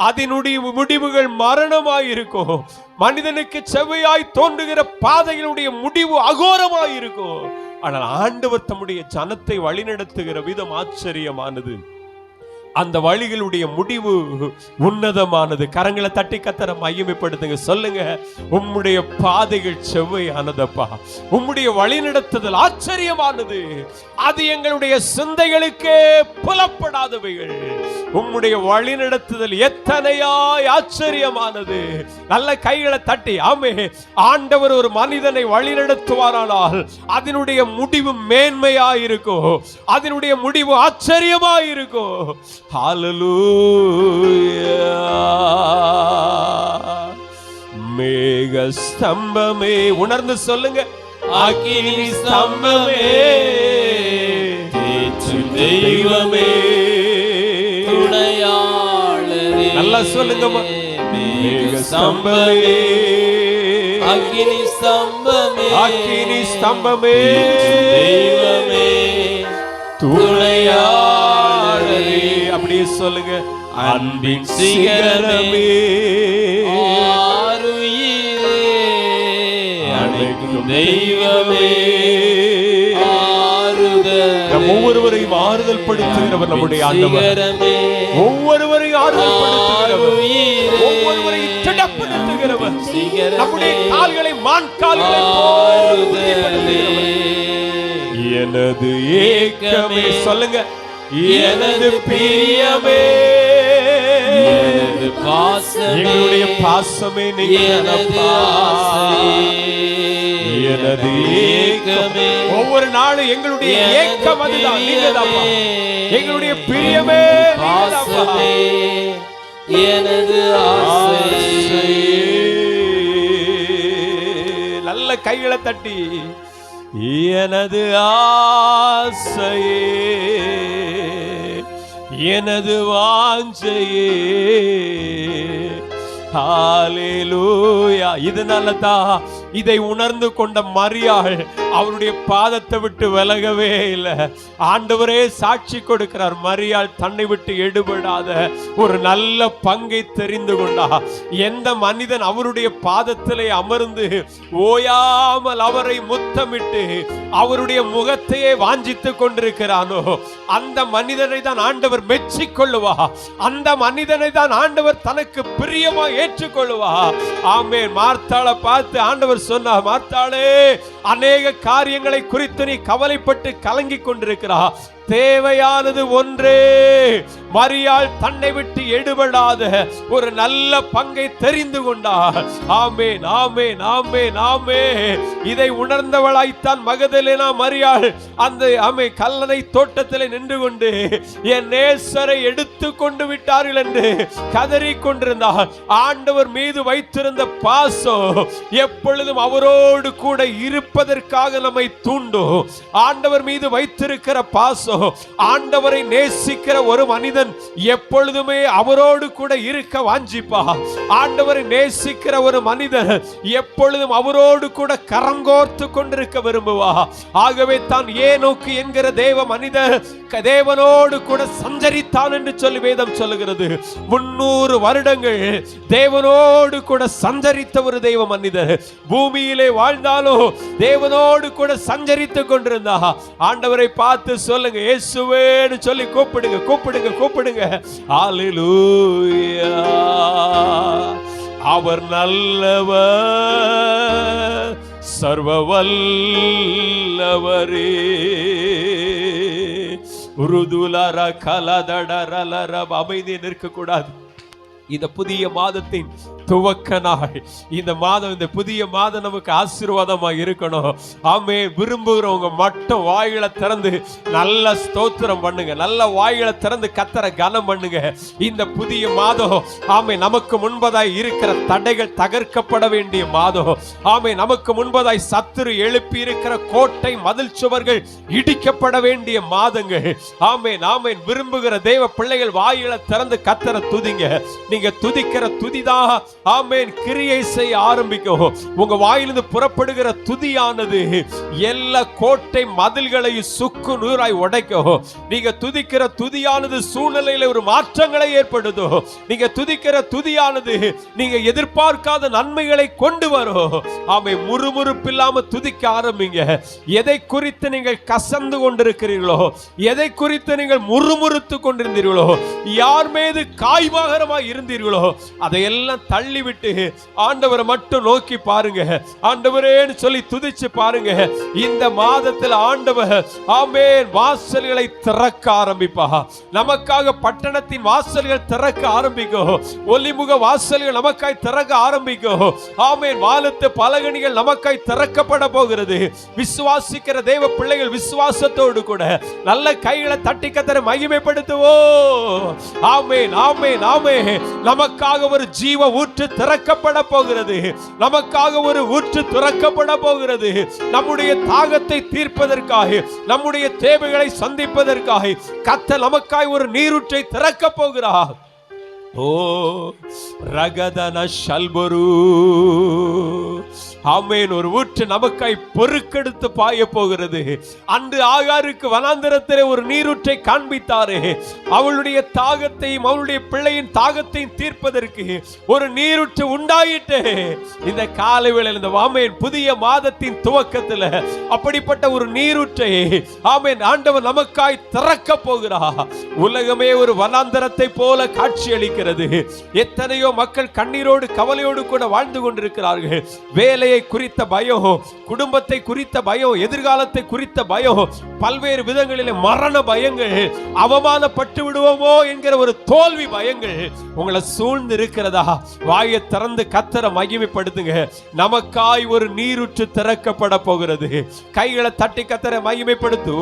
அதனுடைய முடிவுகள் மரணமாய் இருக்கும். மனிதனுக்கு செவ்வையாய் தோன்றுகிற பாதைகளுடைய முடிவு அகோரமாய் இருக்கும். ஆனால் ஆண்டவர் தம்முடைய ஜனத்தை வழிநடத்துகிற விதம் ஆச்சரியமானது. அந்த வழிகளுடைய முடிவு உன்னதமானது. கரங்களை தட்டி கத்தரை மையமைப்படுத்துங்க. சொல்லுங்க, உம்முடைய பாதைகள் செவ்வையானதப்பா. உம்முடைய வழிநடத்துதல் ஆச்சரியமானது. அது எங்களுடைய சிந்தைகளுக்கே புலப்படாதவைகள். உம்முடைய வழிநடத்துதல் எத்தனையாய் ஆச்சரியமானது. நல்ல கைகளை தட்டி ஆமே. ஆண்டவர் ஒரு மனிதனை வழிநடத்துவாரானால் அதனுடைய முடிவு மேன்மையாயிருக்கும், அதனுடைய முடிவு ஆச்சரியமாயிருக்கும். ஹல்லேலூயா. மேக ஸ்தம்பமே, உணர்ந்து சொல்லுங்க, அக்கினி ஸ்தம்பமே, தேற்றும் தெய்வமே, துணையாளரே. நல்லா சொல்லுங்கம்மா. மேக ஸ்தம்பமே, அக்கினி ஸ்தம்பமே, அக்கினி ஸ்தம்பமே, தெய்வமே, துணையாளரே. அப்படியே சொல்லுங்க, அன்பின் சிகரமே, ஆருயிரே, அழைக்கும் தெய்வமே, நம் ஒவ்வொருவரையும் ஆறுதல் படுத்துகிறவர் நம்முடைய ஆண்டவர். ஒவ்வொருவரையும் ஆறுதல் படுத்துகிறவர், ஒவ்வொருவரையும் திடப்படுத்துகிறவர், நம்முடைய கால்களை மான் கால்களை போல் உறுதிப்படுத்துகிறவர். எனது ஏக்கமே, சொல்லுங்க, எனது பிரியமே, எனது பாசமே, எங்களுடைய பாசமே நீங்கப்பா. எனது ஏக்கமே, ஒவ்வொரு நாளும் எங்களுடைய ஏக்கம் அதுதான், நீங்கதாப்பா. எங்களுடைய பிரியமே நீங்கதாப்பா. எனது ஆசை. நல்ல கைகளை தட்டி, எனது ஆசையே, எனது வாஞ்சையே. ஹல்லேலூயா. இதனால தான் இதை உணர்ந்து கொண்ட மரியாள் அவருடைய பாதத்தை விட்டு விலகவே இல்லை. ஆண்டவரே சாட்சி கொடுக்கிறார். மரியாள் தன்னை விட்டு எடுபடாத ஒரு நல்ல பங்கை தெரிந்து கொண்டா. எந்த மனிதன் அவருடைய பாதத்திலே அமர்ந்து ஓயாமல் அவரை முத்தமிட்டு அவருடைய முகத்தையே வாஞ்சித்து கொண்டிருக்கிறானோ அந்த மனிதனை தான் ஆண்டவர் மெச்சிக்கொள்ளுவா. அந்த மனிதனை தான் ஆண்டவர் தனக்கு பிரியமா ஏற்றுக்கொள்ளுவா. ஆமென். மார்த்தாளை பார்த்து ஆண்டவர் சொன்னா, மார்த்தாளே, அநேக காரியங்களை குறித்து நீ கவலைப்பட்டு கலங்கி கொண்டிருக்கிறா. தேவையானது ஒன்றே. மரியாள் தன்னை விட்டு எடுபடாத ஒரு நல்ல பங்கை தெரிந்து கொண்டார். ஆமென், ஆமென், ஆமென், ஆமென். இதை உணர்ந்தவளாய்த்தான் மகதலேனா மரியாள் அந்த கல்லறை தோட்டத்தில் நின்று கொண்டு என் நேசரை எடுத்து கொண்டு விட்டார்கள் என்று கதறி கொண்டிருந்தார். ஆண்டவர் மீது வைத்திருந்த பாசம் எப்பொழுதும் அவரோடு கூட இருப்பதற்காக நம்மை தூண்டும். ஆண்டவர் மீது வைத்திருக்கிற பாசம், ஆண்டவரை நேசிக்கிற ஒரு மனிதன் எப்பொழுதுமே அவரோடு கூட இருக்க வாஞ்சிப்பா. ஆண்டவரை நேசிக்கிற ஒரு மனிதன் எப்பொழுதும் அவரோடு கூட கரங்கோர்த்து கொண்டிருக்க விரும்புவா. ஆகவே தான் ஏனோக்கு என்கிற தேவ மனிதன் தேவனோடு கூட சஞ்சரித்தான் என்று சொல்லி வேதம் சொல்லுகிறது. 300 வருடங்கள் தேவனோடு கூட சஞ்சரித்த ஒரு தெய்வ மனிதர் பூமியிலே வாழ்ந்தாலும் தேவனோடு கூட சஞ்சரித்து கொண்டிருந்தா. ஆண்டவரை பார்த்து சொல்லுங்க, இயேசுவேன்னு சொல்லி கூப்பிடுங்க, கூப்பிடுங்க, கூப்பிடுங்க. ஹல்லேலூயா. அவர் நல்லவர், சர்வ வல்லவரே. உருதுலர கலதடரலர அமைதி நிற்க கூடாது. இந்த புதிய மாதத்தின் துவக்க நாள், இந்த மாதம், இந்த புதிய மாதம் நமக்கு ஆசீர்வாதமா இருக்கணும். ஆமே, விரும்புகிறவங்க மட்டும் வாயில திறந்து நல்ல ஸ்தோத்திரம் பண்ணுங்க, நல்ல வாயில திறந்து கர்த்தரை கனம் பண்ணுங்க. இந்த புதிய மாதம் ஆமே நமக்கு முன்பதாய் இருக்கிற தடைகள் தகர்க்கப்பட வேண்டிய மாதம். ஆமே, நமக்கு முன்பதாய் சத்துரு எழுப்பி இருக்கிற கோட்டை மதில் சுவர்கள் இடிக்கப்பட வேண்டிய மாதங்கள். ஆமென், ஆமென். விரும்புகிற தேவ பிள்ளைகள் வாயில திறந்து கர்த்தரை துதிங்க. நீங்க துதிக்கிற துதிதான் ஆமென் கிரியை செய்ய ஆரம்பிக்கும். உங்க வாயிலிருந்து புறப்படுகிற துதியானது எல்லா கோட்டை மதில்களை சுக்கு நூறாய் உடைக்கும். நீங்க துதிக்கிற துதியானது சூழ்நிலையில ஒரு மாற்றங்களை ஏற்படுத்தும். நீங்க துதிக்கிற துதியானது நீங்க எதிர்பார்க்காத நன்மைகளை கொண்டு வரும். ஆமென். முறுமுறுப்பில்லாம துதிக்க ஆரம்பிங்க. எதை குறித்து நீங்கள் கசந்து கொண்டிருக்கிறீர்களோ, எதை குறித்து நீங்கள் முறுமுறுத்து கொண்டிருந்தீர்களோ, யார் மீது காய்வாகரமாய் இருந்தீர்களோ அதையெல்லாம் தள்ளிவிட்டு ஆண்டவரை மட்டும் நோக்கி பாருங்க. ஆண்டவரேன்னு சொல்லி துதிச்சு பாருங்க. இந்த மாதத்தில் ஆண்டவர் ஆமென் வாசல்களை திறக்க ஆரம்பிப்பா. நமக்காக பட்டணத்தின் வாசல்கள் திறக்க ஆரம்பிக்கும். ஒலிமுக வாசல்கள் நமக்காய் திறக்க ஆரம்பிக்கும். ஆமென். வானத்து பலகணிகள் நமக்காய் திறக்கப்பட போகிறது. விசுவாசிக்கிற தேவ பிள்ளைகள் விசுவாசத்தோடு கூட நல்ல கைகளை தட்டி கர்த்தரை மகிமைப்படுத்துவோம். ஆமென், ஆமென், ஆமென். நமக்காக ஒரு ஜீவ ஊற்று திறக்கப்பட போகிறது. நமக்காக ஒரு ஊற்று திறக்கப்பட போகிறது. நம்முடைய தாகத்தை தீர்ப்பதற்காக, நம்முடைய தேவைகளை சந்திப்பதற்காக கர்த்தர் நமக்காய் ஒரு நீரூற்றை திறக்க போகிறார். ஓ ரகதன ஷல்பரு. ஆமென். ஒரு ஊற்று நமக்காய் பொறுக்கெடுத்து பாய போகிறது. அன்று ஆகாருக்கு வனாந்தரத்திலே ஒரு நீரூற்றை காண்பித்தாரே, அவளுடைய தாகத்தையும் அவளுடைய பிள்ளையின் தாகத்தையும் தீர்ப்பதற்கு ஒரு நீரூற்று உண்டாயிட்டு. இந்த காலை வேளையில் இந்த ஆமென் புதிய மாதத்தின் துவக்கத்தில் அப்படிப்பட்ட ஒரு நீரூற்றை ஆமென் ஆண்டவர் நமக்காய் திறக்க போகிறார். உலகமே ஒரு வனாந்தரத்தை போல காட்சி அளிக்கிறது. எத்தனையோ மக்கள் கண்ணீரோடு கவலையோடு கூட வாழ்ந்து கொண்டிருக்கிறார்கள். வேலையை குறித்த பயம், குடும்பத்தை குறித்த பயம், எதிர்காலத்தை குறித்த பயம், பல்வேறு விதங்களிலே மரண பயங்கள், அவமானப்பட்டு விடுவோமோ என்கிற ஒரு தோல்வி பயங்கள் உங்களை சூழ்ந்து இருக்கிறதா? வாயை திறந்து கர்த்தரை மகிமைப்படுத்துங்க. நமக்காய் ஒரு நீரூற்று திறக்கப்பட போகிறது. கைகளை தட்டி கர்த்தரை மகிமைப்படுத்து.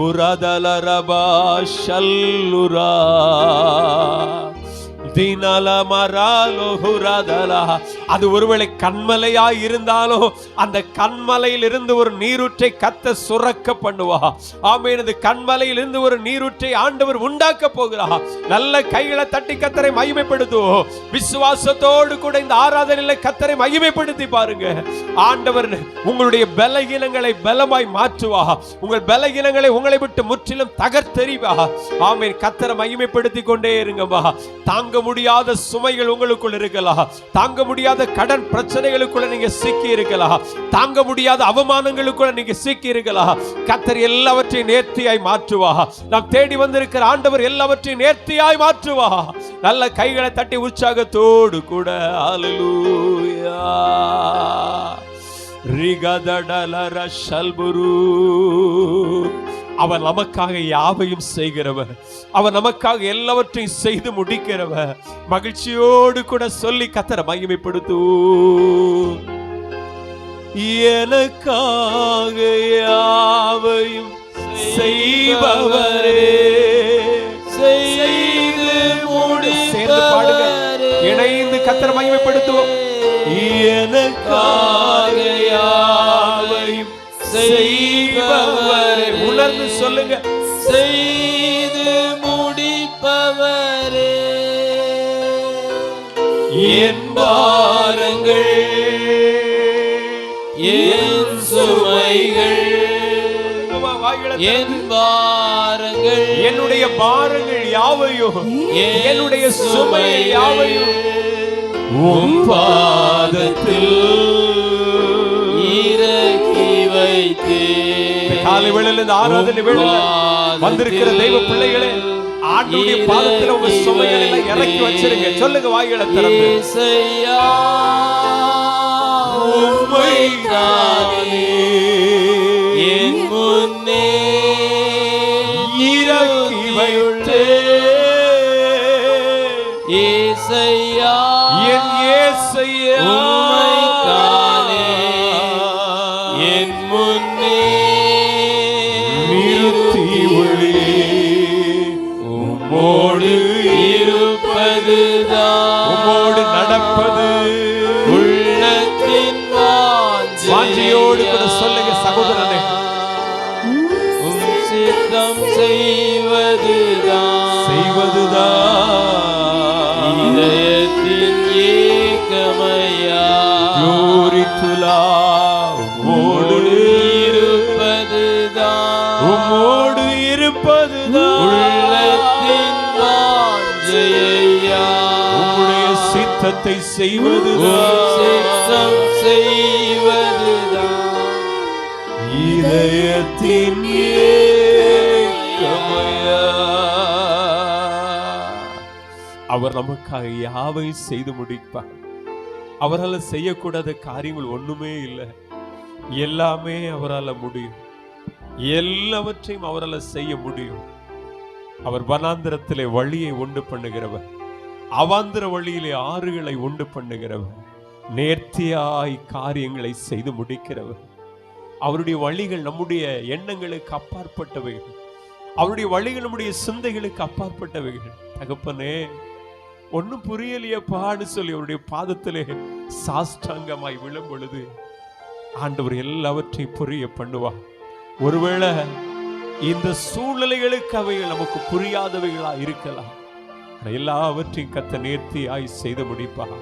உரதலரபா ஷல்லுரா அது ஒருவேளை கண்மலையாய் இருந்தாலும் அந்த கண்மலையில் இருந்து ஒரு நீரூற்றை கர்த்தர் சுரக்க பண்ணுவா. ஆமென். கண்மலையில் இருந்து ஒரு நீரூற்றை ஆண்டவர் உண்டாக்க போகிறார். நல்ல கைகளை தட்டி கர்த்தரை மகிமைப்படுத்துவோம். விசுவாசத்தோடு கூட இந்த ஆராதனையில கர்த்தரை மகிமைப்படுத்தி பாருங்க. ஆண்டவர் உங்களுடைய பலகீனங்களை பலமாய் மாற்றுவா. உங்கள் பலகீனங்களை உங்களை விட்டு முற்றிலும் தகர்த்தெறிவா. ஆமென். கர்த்தரை மகிமைப்படுத்தி கொண்டே இருங்கம்மா. தாங்க முடியாத சுமைகள் உங்களுக்குள் இருக்கலாம். தாங்க முடியாத கடன் பிரச்சனைகளுக்குள்ள நீங்க சிக்கி இருக்கலாம். தாங்க முடியாத அவமானங்களுக்குள்ள நீங்க சிக்கி இருக்கலாம். கர்த்தர் எல்லாவற்றையும் நேர்த்தியாய் மாற்றுவா. நாம் தேடி வந்திருக்கிற ஆண்டவர் எல்லாவற்றையும் நேர்த்தியாய் மாற்றுவா. நல்ல கைகளை தட்டி உற்சாகத்தோடு கூட ஹல்லேலூயா ரிகதடலர ஷல்புரு. அவர் நமக்காக யாவையும் செய்கிறவர், அவர் நமக்காக எல்லாவற்றையும் செய்து முடிக்கிறவர். மகிழ்ச்சியோடு கூட சொல்லி கர்த்தரை மகிமைப்படுத்து. எனக்காக யாவையும் செய்பவரே, செய்து முடிப்பவரே. இணைந்து கர்த்தரை மகிமைப்படுத்துவோம். எனக்காக யாவையும் செய்பவரே. உணர்ந்து சொல்லுங்க. செய்து முடிப்பவரே. என் பாரங்கள் என் சுமைகள் என் பாரங்கள் என்னுடைய பாரங்கள் யாவையும் என்னுடைய சுமை யாவையும் உம் பாதத்தில் இறக்கி வைத்தே. காலை வேளையில இந்த ஆராதனை வேளையில வந்திருக்கிற தெய்வ பிள்ளைகளே, ஆண்டவருடைய பாதத்தில் உங்க சுமைகளை எல்லாம் இறக்கி வச்சிருங்க. சொல்லுங்க வாய்களை திறந்து. இயேசையா உம்மை தானே என் முன்னே இறக்கி வைத்தே. இயேசையா என் இயேசையா உம்மை தானே என் முன்னே நிறுத்தி ஒளி உம்மோடு இருப்பதுதான், உம்மோடு நடப்பது. உள்ளத்தின் வாஞ்சையோடு கூட சொல்லுங்க சகோதரனே. உம் சித்தம் செய்வதுதான், இதயத்தின் ஏக்கமையா. யோரித்துலா உம்மோடு இருப்பதுதான், உம்மோடு இருப்பதுதான் உள்ளத்தின் வாஞ்சையா. உம்முடைய சித்தத்தை செய்வதுதான், உம் சித்தம் செய்வதுதான், இதயத்தின் ஏக்கமையா. அவர் நமக்காக யாவையும் செய்து முடிப்பார். அவரால் செய்யக்கூடாத காரியங்கள் ஒண்ணுமே இல்லை. எல்லாமே அவரால் முடியும். எல்லாவற்றையும் அவரால் செய்ய முடியும். அவர் வனாந்திரத்திலே வழியை உண்டு பண்ணுகிறவர், அவாந்திர வழியிலே ஆறுகளை உண்டு பண்ணுகிறவர், நேர்த்தியாய் காரியங்களை செய்து முடிக்கிறவர். அவருடைய வழிகள் நம்முடைய எண்ணங்களுக்கு அப்பாற்பட்டவைகள். அவருடைய வழிகள் நம்முடைய சிந்தைகளுக்கு அப்பாற்பட்டவைகள். தகப்பனே, ஒன்னும் புரியலையப்பான்னு சொல்லி அவருடைய பாதத்திலே சாஷ்டாங்கமாய் விழும் பொழுது ஆண்டவர் எல்லாவற்றையும் புரிய பண்ணுவார். ஒருவேளை இந்த சூழ்நிலைகளுக்கு அவைகள் நமக்கு புரியாதவைகளா இருக்கலாம். எல்லாவற்றையும் கர்த்தர் நேர்த்தியாய் செய்து முடிப்பார்.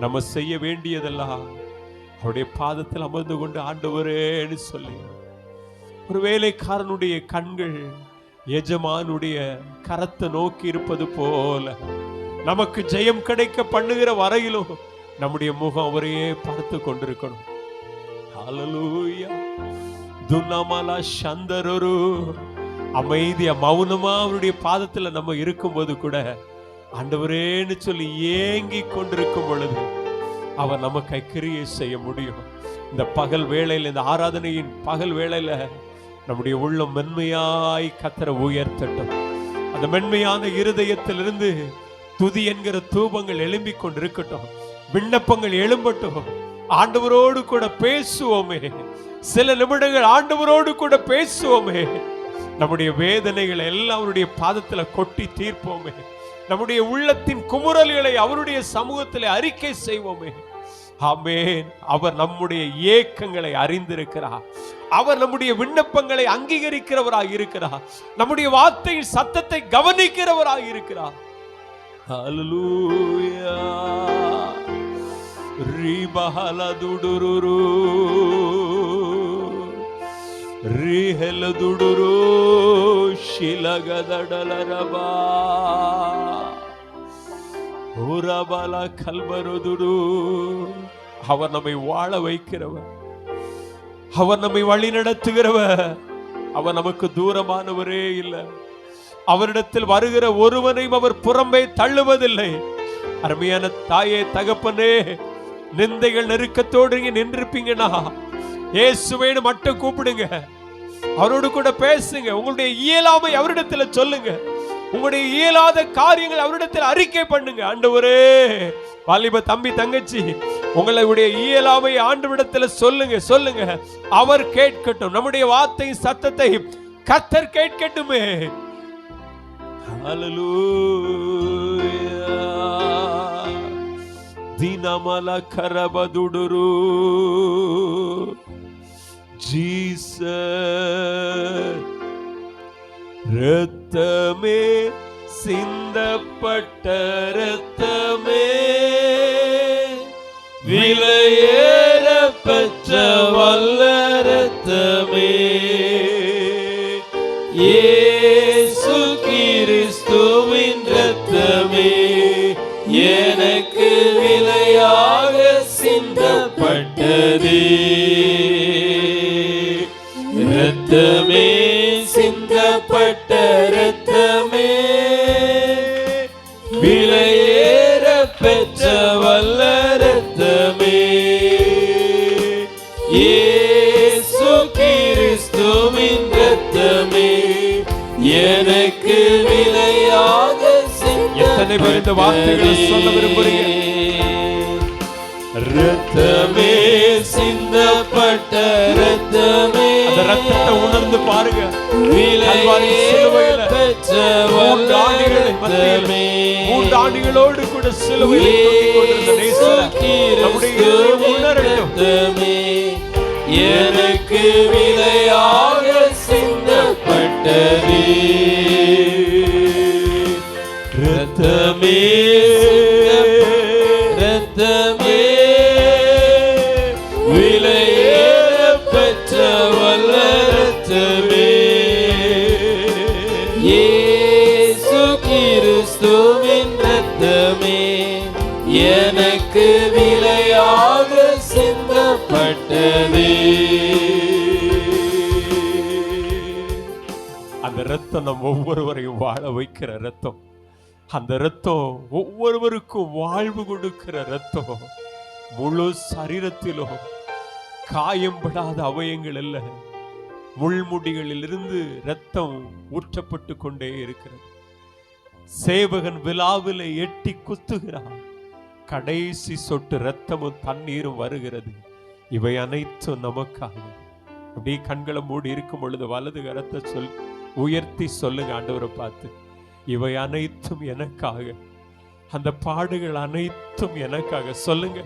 நம்ம செய்ய வேண்டியதெல்லாம் அவருடைய பாதத்தில் அமர்ந்து கொண்டு ஆண்டவரேன்னு சொல்லி, ஒரு வேலைக்காரனுடைய கண்கள் எஜமானுடைய கரத்தை நோக்கி இருப்பது போல நமக்கு ஜெயம் கிடைக்க பண்ணுகிற வரையிலும் நம்முடைய முகம் அவரையே பார்த்து கொண்டிருக்கணும். ஹல்லேலூயா. துன்னமலா சந்தரரு அமைதியா மௌனமா அவருடைய பாதத்துல நம்ம இருக்கும்போது கூட ஆண்டவரேன்னு சொல்லி ஏங்கி கொண்டிருக்கும் பொழுது அவர் நமக்கு கிரியை செய்ய முடியும். இந்த பகல் வேளையில, இந்த ஆராதனையின் பகல் வேளையில நம்முடைய உள்ளம் மென்மையாய் கர்த்தரை உயர்த்தட்டும். அந்த மென்மையான இருதயத்திலிருந்து துதி என்கிற தூபங்கள் எழும்பிக் கொண்டிருக்கட்டும். விண்ணப்பங்கள் எழும்பட்டும். ஆண்டவரோடு கூட பேசுவோமே. சில நிமிடங்கள் ஆண்டவரோடு கூட பேசுவோமே. நம்முடைய வேதனைகளை எல்லாம் அவருடைய பாதத்துல கொட்டி தீர்ப்போமே. நம்முடைய உள்ளத்தின் குமுறல்களை அவருடைய சமூகத்தில் அறிக்கை செய்வோமே. ஆமென். அவர் நம்முடைய ஏக்கங்களை அறிந்திருக்கிறார். அவர் நம்முடைய விண்ணப்பங்களை அங்கீகரிக்கிறவராய் இருக்கிறார். நம்முடைய வார்த்தையின் சத்தத்தை கவனிக்கிறவராய் இருக்கிறார். ஹல்லேலூயா. ரிபஹலதுடுரு ரிஹலதுடுரு ஷிலகதடலரபா உரபல கல்வருதுரு. அவர் நம்மை வாழ வைக்கிறவர். அவர் நம்மை வழி நடத்துகிறவர். அவர் நமக்கு தூரமானவரே இல்லை. அவரிடத்தில் வருகிற ஒருவனையும் அவர் புறம்பே தள்ளுவதில்லை. அருமையான தாயே, தகப்பனே, நிந்தைகள் நெருக்கத்தோடு நீங்க நின்றிருப்பீங்கன்னா இயேசுவேன்னு மட்டும் கூப்பிடுங்க. அவரோடு கூட பேசுங்க. உங்களுடைய இயலாமை அவரிடத்துல சொல்லுங்க. உங்களுடைய இயலாத காரியங்கள் அவரிடத்தில் அறிக்கை பண்ணுங்க. ஆண்டவரே, வாலிப தம்பி தங்கச்சி, உங்களுடைய இயலாமை ஆண்டவரிடத்துல சொல்லுங்க சொல்லுங்க. அவர் கேட்கட்டும். நம்முடைய வார்த்தை சத்தத்தை கர்த்தர் கேட்கட்டுமே. ஹல்லேலூயா. தினமல கரபதுடுரு ஜீசஸ். இரத்தமே, சிந்தப்பட்ட இரத்தமே, விலையேற பெற்ற வல்ல இரத்தமே, இயேசு கிறிஸ்துவின் இரத்தமே, எனக்கு விலையாக சிந்தப்பட்டதே. இரத்தமே, சிந்தப்பட்ட இரத்தமே, விலையேற பெற்ற வல்ல இரத்தமே, இயேசு கிறிஸ்துவின் இரத்தமே, எனக்கு விலையாக எத்தனை பேர் இந்த வார்த்தைகளை சொல்ல விரும்புறீங்க? இரத்தமே, சிந்தப்பட்ட இரத்தமே, அந்த இரத்தத்தை உணர்ந்து பாருங்க. கல்வாரி விலையேற சிலுவையில பெற்ற வல்ல இரத்தமே, 3 ஆண்டுகளோடு கூட சிலுவையில் தொங்கிக் கொண்டிருந்த நேசரை நம்முடைய இதயம் உணரட்டும். இரத்தமே, எனக்கு விலையாக சிந்தப்பட்டதே. இரத்தமே, இரத்தமே, விலையேற பெற்ற வல்ல இரத்தமே, இயேசு கிறிஸ்துவின் இரத்தமே, எனக்கு விலையாக சிந்தப்பட்டதே. அந்த இரத்தம் நம்ம ஒவ்வொருவரையும் வாழ வைக்கிற இரத்தம். அந்த இரத்தம் ஒவ்வொருவருக்கும் வாழ்வு கொடுக்கிற இரத்தம். முழு சரீரத்திலும் காயம்படாத அவயங்கள் அல்ல, முள்முடிகளில் இருந்து இரத்தம் ஊற்றப்பட்டு கொண்டே இருக்கிறது. சேவகன் விலாவிலே எட்டி குத்துகிறான். கடைசி சொட்டு இரத்தமும் தண்ணீரும் வருகிறது. இவை அனைத்தும் நமக்காக. அப்படியே கண்களை மூடி இருக்கும் பொழுது வலது கரத்தை உயர்த்தி சொல்லுங்க ஆண்டவரை பார்த்து, இவை அனைத்தும் எனக்காக. அந்த பாடுகள் அனைத்தும் எனக்காக. சொல்லுங்க,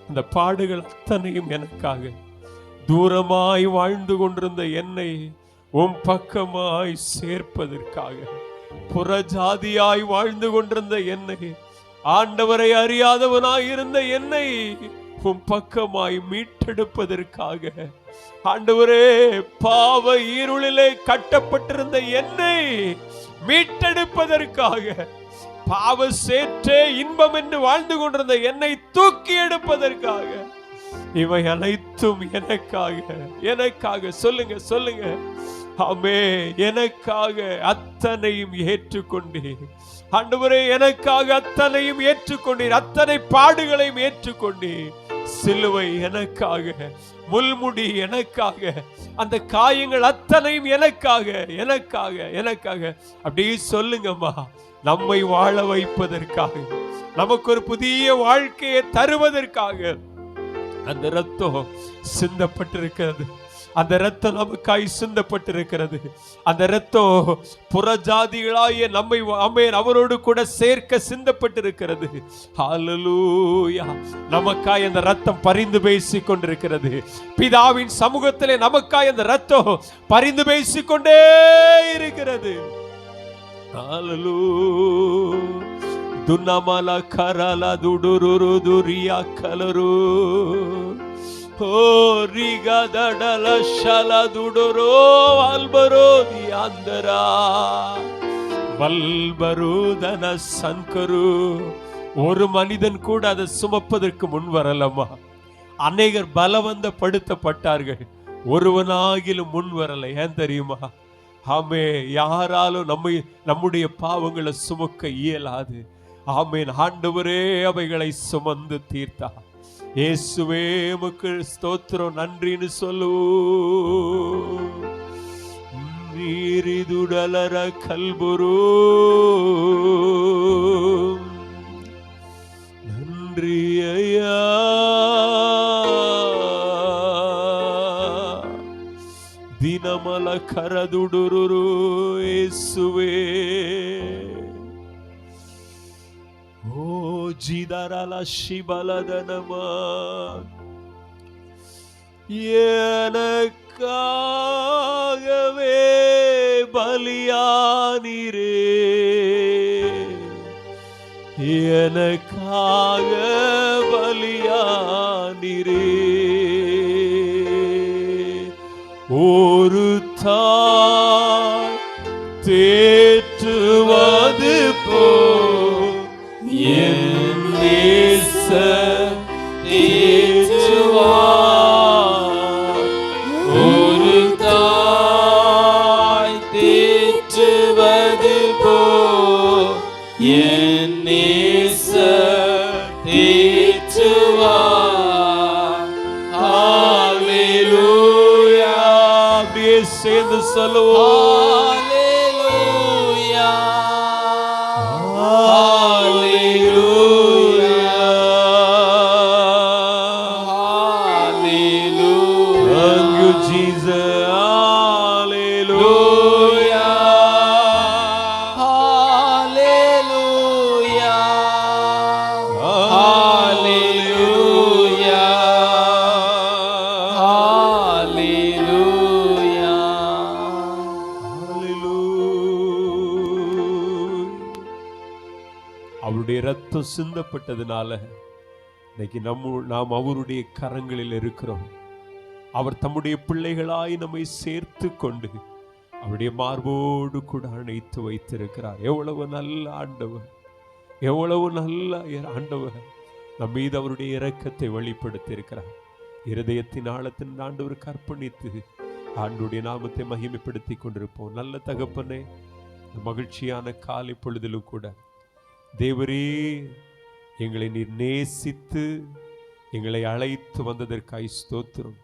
அந்த பாடுகள் அத்தனையும் எனக்காக. தூரமாய் வாழ்ந்து கொண்டிருந்த என்னை உம் பக்கமாய் சேர்ப்பதற்காக, புறஜாதியாய் வாழ்ந்து கொண்டிருந்த என்னை, ஆண்டவரை அறியாதவனாய் இருந்த என்னை உம் பக்கமாய் மீட்டெடுப்பதற்காக, ஆண்டவரே, பாவ இருளிலே கட்டப்பட்டிருந்த என்னை மீட்டெடுப்பதற்காக, பாவ சேற்றே இன்பம் என்று வாழ்ந்து கொண்டிருந்த என்னை தூக்கி எடுப்பதற்காக, இவை அனைத்தும் எனக்காக. எனக்காக. சொல்லுங்க சொல்லுங்க. ஆமே, எனக்காக அத்தனையும் ஏற்றுக்கொண்டீர் ஆண்டவரே. எனக்காக அத்தனையும் ஏற்றுக்கொண்டீர். அத்தனை பாடுகளையும் ஏற்றுக்கொண்டீர். சிலுவை எனக்காக, முள்முடி எனக்காக, அந்த காயங்கள் அத்தனையும் எனக்காக எனக்காக எனக்காக. அப்படியே சொல்லுங்கம்மா. நம்மை வாழ வைப்பதற்காக, நமக்கு ஒரு புதிய வாழ்க்கையை தருவதற்காக அந்த இரத்தம் சிந்தப்பட்டிருக்கிறது. அந்த இரத்தம் நமக்காய் சிந்தப்பட்டிருக்கிறது. அந்த இரத்தம் புறஜாதிகளாகிய நம்மை அவரோடு கூட சேர்க்க சிந்தப்பட்டிருக்கிறது. ஹல்லேலூயா. நமக்காய் அந்த இரத்தம் பரிந்து பேசிக் கொண்டிருக்கிறது. பிதாவின் சமூகத்திலே நமக்காய் அந்த இரத்தம் பரிந்து பேசிக் கொண்டே இருக்கிறது. ஹல்லேலூயா. துன்னமல கரல துடுரு துரியா கலரு ரிகதடல ஷல துடுரோ அல்பரோ தியாந்தரா வல்பருதன சங்கரு. ஒரு மனிதன் கூட அதை சுமப்பதற்கு முன் வரலமா. அநேகர் பலவந்தப்படுத்தப்பட்டார்கள், ஒருவனாகிலும் முன் வரல. ஏன் தெரியுமா? ஆமே, யாராலும் நம்முடைய பாவங்களை சுமக்க இயலாது. ஆமேன். ஆண்டவரே அவைகளை சுமந்து தீர்த்தார். இயேசுவே உமக்கு ஸ்தோத்திரம், நன்றின்னு சொல்லுவோம். நீரிதுடலர கல்புரு நன்றி ஐயா. ದಿನಮಲ ಕರದುಡುರು ಯೇಸುವೆ. ಓ ಜಿದರಲ ಶಿಬಲದನಮ எனக்காகவே பலியானீரே, எனக்காக பலியானீரே. ஒரு தாய் தேற்றுவது போல் என் நேசர் தேற்றுவார். ஒரு தாய் தேற்றுவது போல் என் நேசர் தேற்றுவார். ஹalleluya. அப்படியே சேர்ந்து சொல்லுவோம். ஹalleluya, ஹalleluya, hallelujah. thank you Jesus. Hallelujah, Hallelujah, hallelujah, hallelujah. அவருடைய ரத்தம் சிந்தப்பட்டதுனால இன்னைக்கு நாம் அவருடைய கரங்களில் இருக்கிறோம். அவர் தம்முடைய பிள்ளைகளாய் நம்மை சேர்த்து கொண்டு அவருடைய மார்போடு கூட அணைத்து வைத்திருக்கிறார். எவ்வளவு நல்ல ஆண்டவர், எவ்வளவு நல்ல ஆண்டவர். நம் மீது அவருடைய இரக்கத்தை வெளிப்படுத்தி இருக்கிறார். இருதயத்தின் ஆழத்தின் ஆண்டவருக்கு அர்ப்பணித்து ஆண்டுடைய நாமத்தை மகிமைப்படுத்தி கொண்டிருப்போம். நல்ல தகப்பனே, மகிழ்ச்சியான காலை பொழுதிலும் கூட தேவரே, எங்களை நீர் நேசித்து எங்களை அழைத்து வந்ததற்காய் ஸ்தோத்திரம்.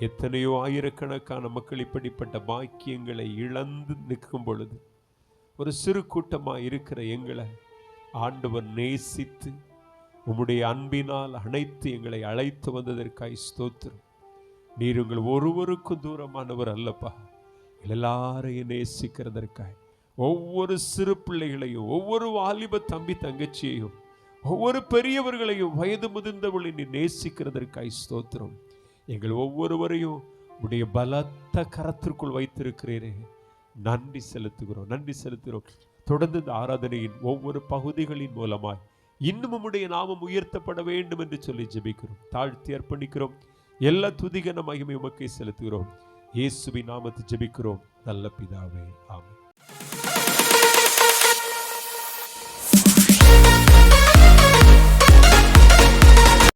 எத்தனையோ ஆயிரக்கணக்கான மக்கள் இப்படிப்பட்ட பாக்கியங்களை இழந்து நிற்கும் பொழுது ஒரு சிறு கூட்டமாக இருக்கிற எங்களை ஆண்டவர் நேசித்து உம்முடைய அன்பினால் அனைத்து எங்களை அழைத்து வந்ததற்காய் ஸ்தோத்திரம். நீர் உங்கள் ஒருவருக்கும் தூரமானவர் அல்லப்பா. எல்லாரையும் நேசிக்கிறதற்காய் ஒவ்வொரு சிறு பிள்ளைகளையும், ஒவ்வொரு வாலிப தம்பி தங்கச்சியையும், ஒவ்வொரு பெரியவர்களையும், வயது முதிர்ந்தவர்களை நீ நேசிக்கிறதற்காய் ஸ்தோத்திரம். எங்கள் ஒவ்வொருவரையும் உடைய பலத்த கரத்திற்குள் வைத்திருக்கிறீரே, நன்றி செலுத்துகிறோம், நன்றி செலுத்துகிறோம். தொடர்ந்து இந்த ஆராதனையின் ஒவ்வொரு பகுதிகளின் மூலமாய் இன்னும் உம்முடைய நாமம் உயர்த்தப்பட வேண்டும் என்று சொல்லி ஜெபிக்கிறோம், தாழ்த்தி அர்ப்பணிக்கிறோம். எல்லா துதிகன மகிமை உமக்கே செலுத்துகிறோம். இயேசுவின் நாமத்தில் ஜெபிக்கிறோம் நல்ல பிதாவே, ஆமென்.